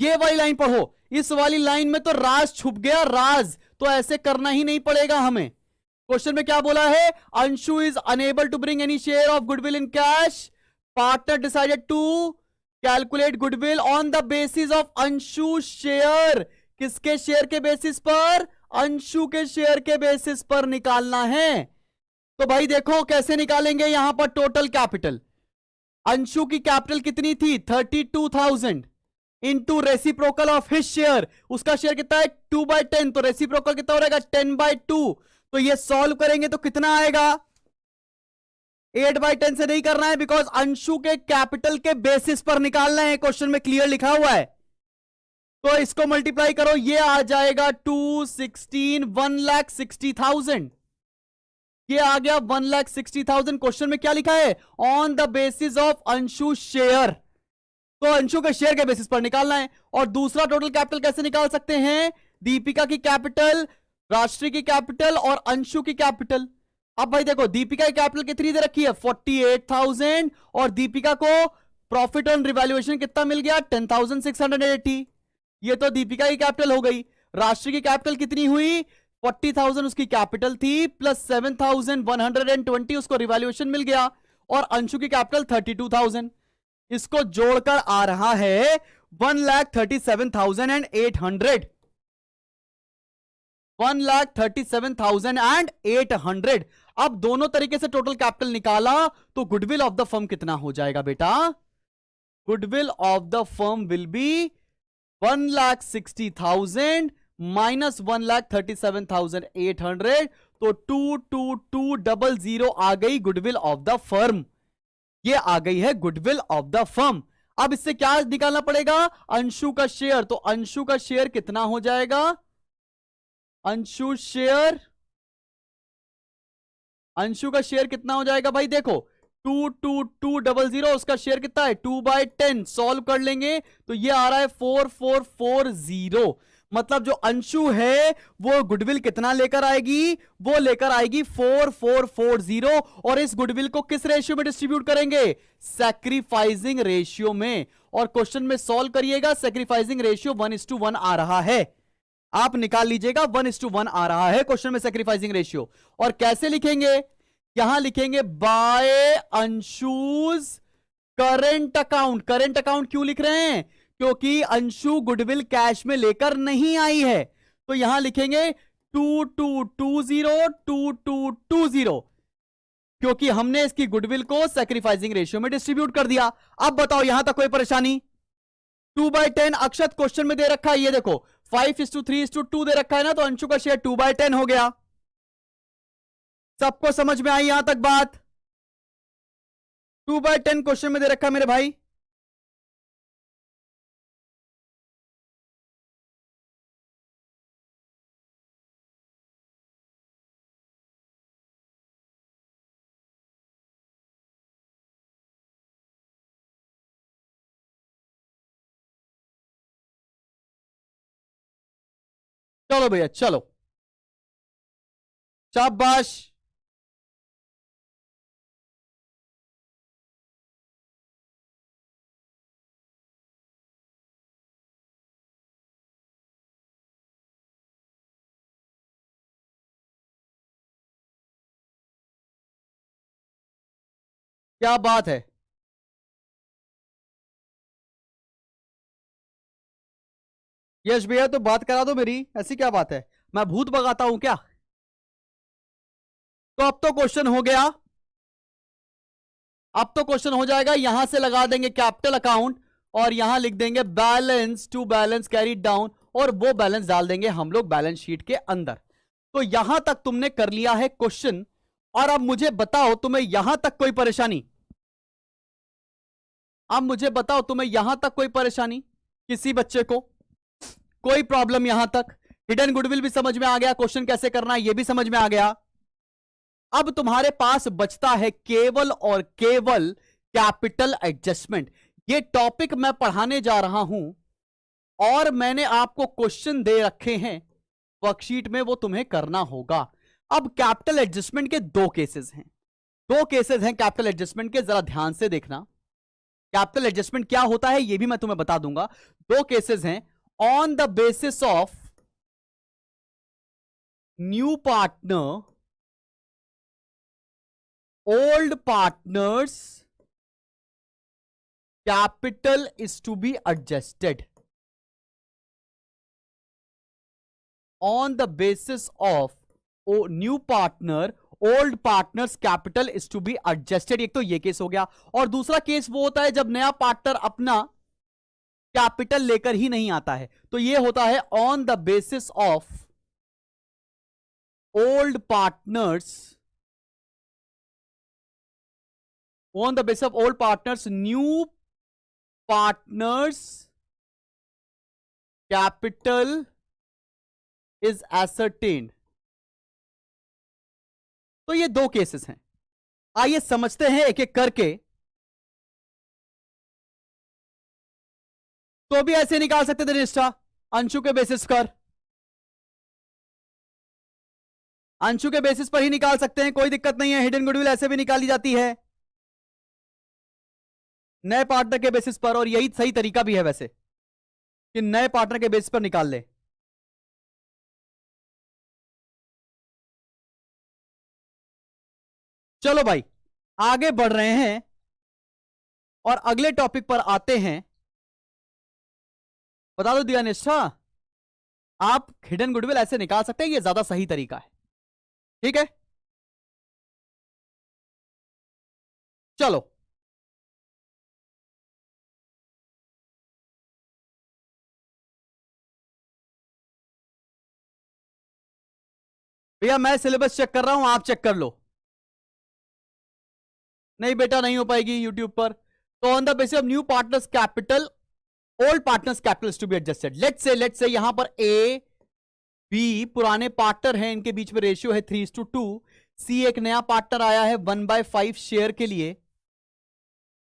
ये वाली लाइन पढ़ो। इस वाली लाइन में तो राज छुप गया, राज, तो ऐसे करना ही नहीं पड़ेगा हमें। क्वेश्चन में क्या बोला है, Anshu is unable to bring any share of goodwill in cash, partner decided to calculate goodwill on the basis of Anshu share. किसके शेयर के बेसिस पर, अंशु के शेयर के बेसिस पर निकालना है। तो भाई देखो कैसे निकालेंगे, यहां पर टोटल कैपिटल, अंशु की कैपिटल कितनी थी 32,000 into reciprocal of his share, उसका शेयर कितना है 2/10, तो रेसिप्रोकल कितना हो रहेगा 10/2। तो ये सॉल्व करेंगे तो कितना आएगा, 8/10 से नहीं करना है, बिकॉज अंशु के कैपिटल के बेसिस पर निकालना है, क्वेश्चन में क्लियर लिखा हुआ है। तो इसको मल्टीप्लाई करो, ये आ जाएगा 216, 1,60,000, ये आ गया 1,60,000। क्वेश्चन में क्या लिखा है, on the basis of Anshu share, तो अंशु के शेयर के बेसिस पर निकालना है। और दूसरा टोटल कैपिटल कैसे निकाल सकते हैं, दीपिका की कैपिटल, राष्ट्रीय की कैपिटल और अंशु की कैपिटल। अब भाई देखो, दीपिका की कैपिटल कितनी दे रखी है 48,000, और दीपिका को प्रॉफिट ऑन रिवैल्यूएशन कितना मिल गया 10,680, ये तो दीपिका की कैपिटल हो गई। राष्ट्रीय की कैपिटल कितनी हुई 40,000 उसकी कैपिटल थी, प्लस 7,120 उसको रिवैल्यूएशन मिल गया, और अंशु की कैपिटल 32,000, इसको जोड़कर आ रहा है 1,37,800, 1,37,800। अब दोनों तरीके से टोटल कैपिटल निकाला तो गुडविल ऑफ द फर्म कितना हो जाएगा बेटा, goodwill of the firm will be 1,60,000 minus 1,37,800, तो 22200 आ गई गुडविल ऑफ द फर्म, ये आ गई है गुडविल ऑफ द फर्म। अब इससे क्या निकालना पड़ेगा? अंशु का शेयर। तो अंशु का शेयर कितना हो जाएगा? अंशु शेयर, अंशु का शेयर कितना हो जाएगा भाई? देखो 2220, उसका शेयर कितना है? 2/10। सॉल्व कर लेंगे तो ये आ रहा है 4440। मतलब जो अंशु है वो गुडविल कितना लेकर आएगी? वो लेकर आएगी 4440। और इस गुडविल को किस रेशियो में डिस्ट्रीब्यूट करेंगे? सैक्रिफाइसिंग रेशियो में। और क्वेश्चन में सॉल्व करिएगा, सैक्रिफाइसिंग रेशियो 1:1 आ रहा है। आप निकाल लीजिएगा, 1:1 आ रहा है क्वेश्चन में सैक्रिफाइसिंग रेशियो। और कैसे लिखेंगे? यहां लिखेंगे by Anshu's current account. Current account क्यों लिख रहे हैं? क्योंकि अंशु गुडविल कैश में लेकर नहीं आई है। तो यहां लिखेंगे 2220 क्योंकि हमने इसकी गुडविल को सैक्रिफाइसिंग रेशियो में डिस्ट्रीब्यूट कर दिया। अब बताओ यहां तक कोई परेशानी? 2/10 अक्षत क्वेश्चन में दे रखा है, ये देखो 5:3:2 दे रखा है ना, तो अंशु का शेयर 2/10 हो गया। सबको समझ में आई यहां तक बात? 2/10 क्वेश्चन में दे रखा है मेरे भाई। चलो भैया चलो, शाबाश। क्या बात है? यश भैया तो बात करा दो मेरी, ऐसी क्या बात है? मैं भूत भगाता हूं क्या? तो अब तो क्वेश्चन हो गया। अब तो क्वेश्चन हो जाएगा। यहां से लगा देंगे कैपिटल अकाउंट और यहां लिख देंगे balance to balance carried down, और वो बैलेंस डाल देंगे हम लोग बैलेंस शीट के अंदर। तो यहां तक तुमने कर लिया है क्वेश्चन। और अब मुझे बताओ तुम्हें यहां तक कोई परेशानी? अब मुझे बताओ तुम्हें यहां तक कोई परेशानी? किसी बच्चे को कोई प्रॉब्लम यहां तक? हिडन गुडविल भी समझ में आ गया, क्वेश्चन कैसे करना है ये भी समझ में आ गया। अब तुम्हारे पास बचता है केवल और केवल कैपिटल एडजस्टमेंट। ये टॉपिक मैं पढ़ाने जा रहा हूं और मैंने आपको क्वेश्चन दे रखे हैं वर्कशीट में, वो तुम्हें करना होगा। अब कैपिटल एडजस्टमेंट के दो केसेस हैं। दो केसेस हैं कैपिटल एडजस्टमेंट के, जरा ध्यान से देखना। कैपिटल एडजस्टमेंट क्या होता है ये भी मैं तुम्हें बता दूंगा। दो केसेस हैं। On the basis of new partner, old partners capital is to be adjusted. On the basis of new partner, old partners capital is to be adjusted। एक तो ये केस हो गया। और दूसरा केस वो होता है जब नया पार्टनर अपना कैपिटल लेकर ही नहीं आता है। तो ये होता है on the basis of old partners, on the basis of old partners, new partners capital is ascertained। तो ये दो केसेस हैं। आइए समझते हैं एक एक करके। तो भी ऐसे निकाल सकते थे निष्ठा, अंशु के बेसिस पर, अंशु के बेसिस पर ही निकाल सकते हैं, कोई दिक्कत नहीं है। हिडन गुडविल ऐसे भी निकाली जाती है नए पार्टनर के बेसिस पर, और यही सही तरीका भी है वैसे कि नए पार्टनर के बेसिस पर निकाल ले। चलो भाई आगे बढ़ रहे हैं और अगले टॉपिक पर आते हैं। बता दो दिया निष्ठा, आप हिडन गुडविल ऐसे निकाल सकते हैं, ये ज्यादा सही तरीका है। ठीक है चलो। भैया मैं सिलेबस चेक कर रहा हूं, आप चेक कर लो। नहीं बेटा नहीं हो पाएगी यूट्यूब पर। तो on the basis of new partners capital, old partners capital to be adjusted. Let's say यहां पर ए बी पुराने पार्टनर हैं, इनके बीच में रेशियो है 3:2। सी एक नया पार्टनर आया है 1/5 शेयर के लिए।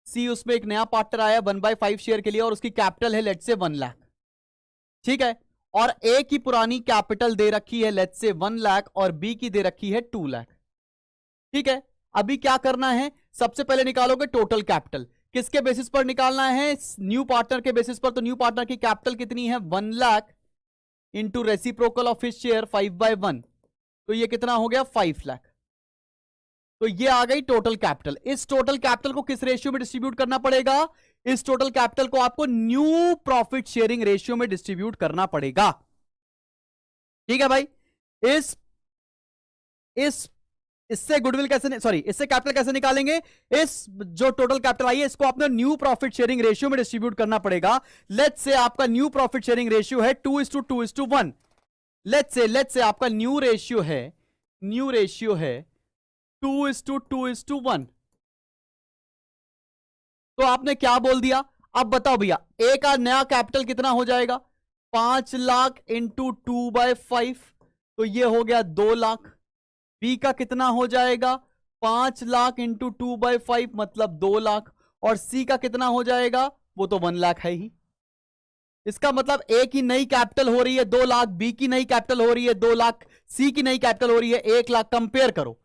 सी उसमें एक नया पार्टनर आया 1/5 शेयर के लिए और उसकी कैपिटल है लेट्स से 1 लाख। ठीक है, और ए की पुरानी कैपिटल दे रखी है लेट्स से 1 लाख और बी की दे रखी है 2 लाख। ठीक है, अभी क्या करना है, सबसे पहले निकालोगे टोटल कैपिटल। किसके बेसिस पर निकालना है, न्यू पार्टनर के बेसिस पर। तो न्यू पार्टनर की कैपिटल कितनी है 1 lakh into reciprocal of his share 5/1, तो ये कितना हो गया 5 लाख। तो ये आ गई टोटल कैपिटल। इस टोटल कैपिटल को किस रेशियो में डिस्ट्रीब्यूट करना पड़ेगा, इस टोटल कैपिटल को आपको न्यू प्रॉफिट शेयरिंग रेशियो में डिस्ट्रीब्यूट करना पड़ेगा। ठीक है भाई, इससे गुडविल कैसे, सॉरी इससे कैपिटल कैसे निकालेंगे, इस जो टोटल कैपिटल आई है इसको आपने न्यू प्रॉफिट शेयरिंग रेशियो में डिस्ट्रीब्यूट करना पड़ेगा। लेट्स से आपका न्यू प्रॉफिट शेयरिंग रेशियो है 2:2:1। लेट्स से आपका न्यू रेशियो है 2:2:1। तो आपने क्या बोल दिया, अब बताओ भैया, ए का नया कैपिटल कितना हो जाएगा 5 लाख इंटू 2/5, तो ये हो गया 2 लाख। बी का कितना हो जाएगा 5 लाख इंटू 2/5 मतलब 2 लाख, और सी का कितना हो जाएगा, वो तो 1 लाख है ही। इसका मतलब ए की नई कैपिटल हो रही है 2 लाख, बी की नई कैपिटल हो रही है 2 लाख, सी की नई कैपिटल हो रही है 1 लाख। कंपेयर करो,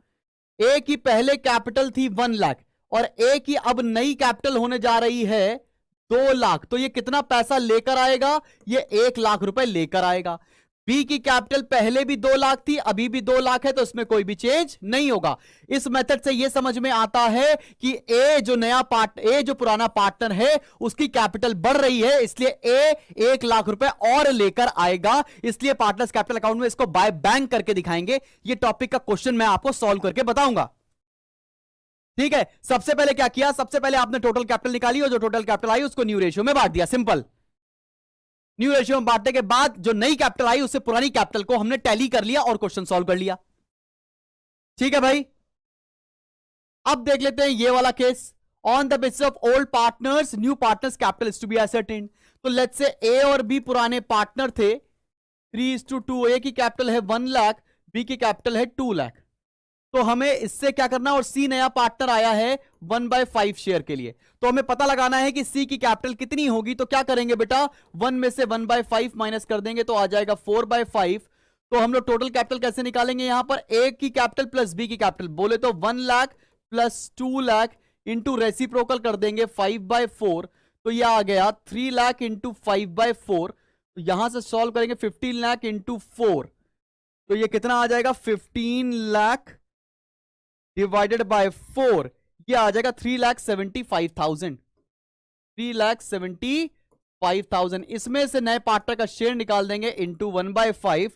ए की पहले कैपिटल थी 1 लाख और ए की अब नई कैपिटल होने जा रही है 2 लाख, तो ये कितना पैसा लेकर आएगा, ये 1 लाख रुपए लेकर आएगा। बी की कैपिटल पहले भी 2 लाख थी, अभी भी 2 लाख है, तो इसमें कोई भी चेंज नहीं होगा। इस मेथड से यह समझ में आता है कि ए जो पुराना पार्टनर है उसकी कैपिटल बढ़ रही है, इसलिए ए 1 लाख रुपए और लेकर आएगा। इसलिए पार्टनर्स कैपिटल अकाउंट में इसको बाय बैंक करके दिखाएंगे। ये टॉपिक का क्वेश्चन मैं आपको सॉल्व करके बताऊंगा। ठीक है, सबसे पहले क्या किया, सबसे पहले आपने टोटल कैपिटल निकाली और जो टोटल कैपिटल आई उसको न्यू रेशियो में बांट दिया। सिंपल, न्यू रेशियो में बांटने के बाद जो नई कैपिटल आई उससे पुरानी कैपिटल को हमने टैली कर लिया और क्वेश्चन सॉल्व कर लिया। ठीक है भाई, अब देख लेते हैं ये वाला case. On the basis of old partners new partners capital is to be ascertained. तो लेट्स से ए और बी पुराने पार्टनर थे 3:2। ए की कैपिटल है 1 लाख, बी की कैपिटल है 2 लाख। तो हमें इससे क्या करना, और सी नया पार्टनर आया है 1/5 शेयर के लिए, तो हमें पता लगाना है कि सी की कैपिटल कितनी होगी। तो क्या करेंगे बेटा, 1 में से 1/5 माइनस कर देंगे तो आ जाएगा 4/5। तो हम लोग टोटल कैपिटल कैसे निकालेंगे, यहां पर ए की कैपिटल प्लस बी की कैपिटल, बोले तो 1 lakh plus 2 lakh into reciprocal कर देंगे 5/4, तो यह आ गया 3 लाख इंटू 5/4। तो यहां से सॉल्व करेंगे 15 लाख इंटू 4, तो यह कितना आ जाएगा 15 लाख डिवाइडेड बाय 4, ये आ जाएगा 3,75,000। 3,75,000 इसमें से नए पार्टनर का शेयर निकाल देंगे इंटू 1/5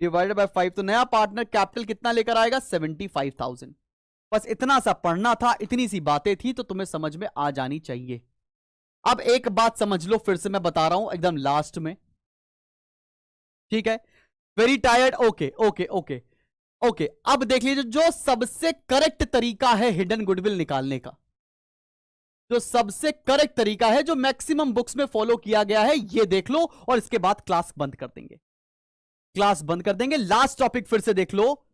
डिवाइडेड बाय 5, तो नया पार्टनर कैपिटल कितना लेकर आएगा 75,000। बस इतना सा पढ़ना था, इतनी सी बातें थी, तो तुम्हें समझ में आ जानी चाहिए। अब एक बात समझ लो, फिर से मैं बता रहा हूं एकदम लास्ट में। ठीक है, very tired, okay okay okay okay. अब देख लीजिए, जो सबसे करेक्ट तरीका है हिडन गुडविल निकालने का, जो सबसे करेक्ट तरीका है, जो मैक्सिमम बुक्स में फॉलो किया गया है, ये देख लो और इसके बाद क्लास बंद कर देंगे। क्लास बंद कर देंगे। लास्ट टॉपिक फिर से देख लो,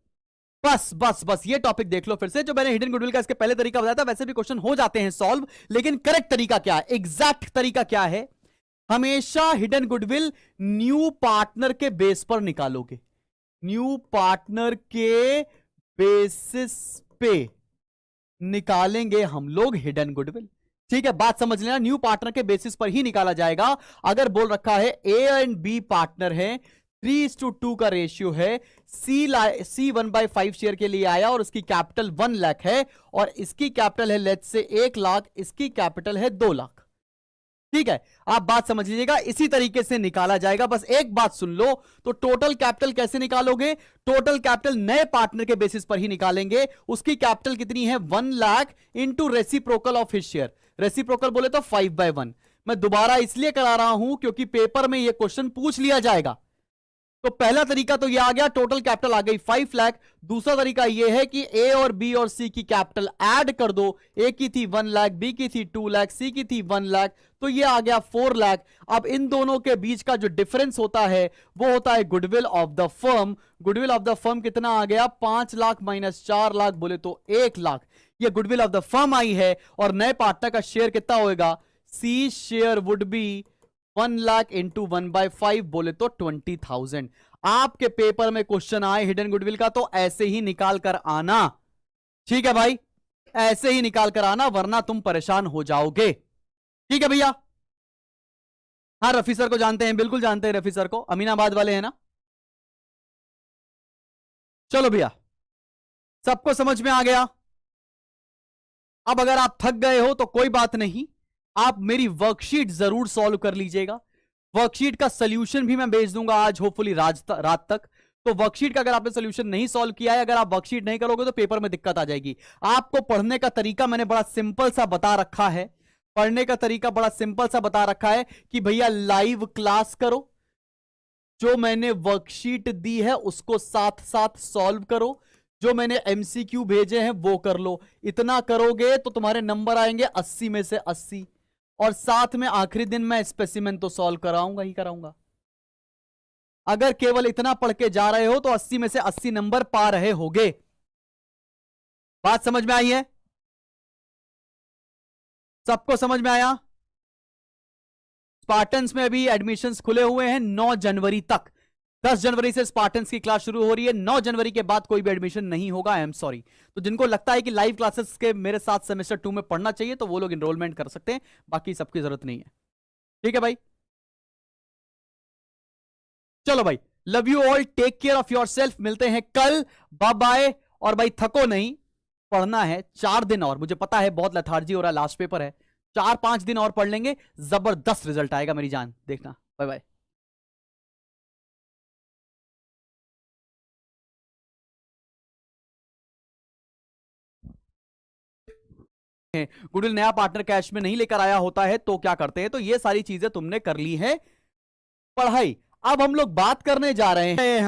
बस बस बस ये टॉपिक देख लो फिर से, जो मैंने हिडन गुडविल का इसके पहले तरीका बताया था। वैसे भी क्वेश्चन हो जाते हैं सॉल्व, लेकिन करेक्ट तरीका क्या है, एग्जैक्ट तरीका क्या है, हमेशा हिडन गुडविल न्यू पार्टनर के बेस पर निकालोगे। न्यू पार्टनर के बेसिस पे निकालेंगे हम लोग हिडन गुडविल। ठीक है, बात समझ लेना, न्यू पार्टनर के बेसिस पर ही निकाला जाएगा। अगर बोल रखा है ए एंड बी पार्टनर है, 3:2 का रेशियो है, सी 1/5 शेयर के लिए आया और उसकी कैपिटल 1 लाख है और इसकी कैपिटल है लेट्स से 1 लाख, इसकी कैपिटल है 2 लाख। ठीक है, आप बात समझ लीजिएगा, इसी तरीके से निकाला जाएगा। बस एक बात सुन लो, तो टोटल कैपिटल कैसे निकालोगे, टोटल कैपिटल नए पार्टनर के बेसिस पर ही निकालेंगे। उसकी कैपिटल कितनी है 1 lakh into reciprocal of his share. Reciprocal बोले तो 5/1। मैं दोबारा इसलिए करा रहा हूं क्योंकि पेपर में यह क्वेश्चन पूछ लिया जाएगा। तो पहला तरीका तो ये आ गया, टोटल कैपिटल आ गई 5 लाख। दूसरा तरीका ये है कि ए और बी और सी की कैपिटल ऐड कर दो। ए की थी 1 लाख, बी की थी 2 लाख, सी की थी 1 लाख, तो ये आ गया 4 लाख। अब इन दोनों के बीच का जो डिफरेंस होता है वो होता है goodwill of the firm. Goodwill of the firm कितना आ गया? 5 लाख माइनस 4 लाख बोले तो 1 लाख। ये गुडविल ऑफ द फर्म आई है। और नए पार्टनर का शेयर कितना होगा? C share would be 1 lakh into 1/5 बोले तो 20,000। आपके पेपर में क्वेश्चन आए हिडन गुडविल का तो ऐसे ही निकाल कर आना, ठीक है भाई, ऐसे ही निकाल कर आना, वरना तुम परेशान हो जाओगे। ठीक है भैया? हाँ, रफी सर को जानते हैं, बिल्कुल जानते हैं रफी सर को, अमीनाबाद वाले हैं ना। चलो भैया, सबको समझ में आ गया? अब अगर आप थक गए हो तो कोई बात नहीं, आप मेरी वर्कशीट जरूर सॉल्व कर लीजिएगा। वर्कशीट का सॉल्यूशन भी मैं भेज दूंगा आज होपफुली रात तक। तो वर्कशीट का अगर आपने सॉल्यूशन नहीं सॉल्व किया है, अगर आप वर्कशीट नहीं करोगे तो पेपर में दिक्कत आ जाएगी। आपको पढ़ने का तरीका मैंने बड़ा सिंपल सा बता रखा है। पढ़ने का तरीका बड़ा सिंपल सा बता रखा है कि भैया लाइव क्लास करो, जो मैंने वर्कशीट दी है उसको साथ साथ सॉल्व करो, जो मैंने एमसीक्यू भेजे हैं वो कर लो। इतना करोगे तो तुम्हारे नंबर आएंगे 80 में से 80। और साथ में आखिरी दिन मैं स्पेसिमेन तो सॉल्व कराऊंगा ही कराऊंगा। अगर केवल इतना पढ़ के जा रहे हो तो 80 में से 80 नंबर पा रहे होगे। बात समझ में आई है? सबको समझ में आया? स्पार्टन्स में अभी एडमिशंस खुले हुए हैं 9 जनवरी तक। 10 जनवरी से स्पार्टन्स की क्लास शुरू हो रही है। 9 जनवरी के बाद कोई भी एडमिशन नहीं होगा, आई एम सॉरी। तो जिनको लगता है कि लाइव क्लासेस के मेरे साथ सेमेस्टर 2 में पढ़ना चाहिए तो वो लोग एनरोलमेंट कर सकते हैं, बाकी सबकी जरूरत नहीं है। ठीक है भाई? चलो भाई, love you all, take care of yourself, मिलते हैं कल, बाय बाय। और भाई थको नहीं, पढ़ना है 4 दिन और। मुझे पता है बहुत लेथार्जी हो रहा है, लास्ट पेपर है, 4-5 दिन और पढ़ लेंगे, जबरदस्त रिजल्ट आएगा मेरी जान, देखना। Bye bye. गुडविल नया पार्टनर कैश में नहीं लेकर आया होता है तो क्या करते हैं? तो ये सारी चीजें तुमने कर ली है पढ़ाई। अब हम लोग बात करने जा रहे हैं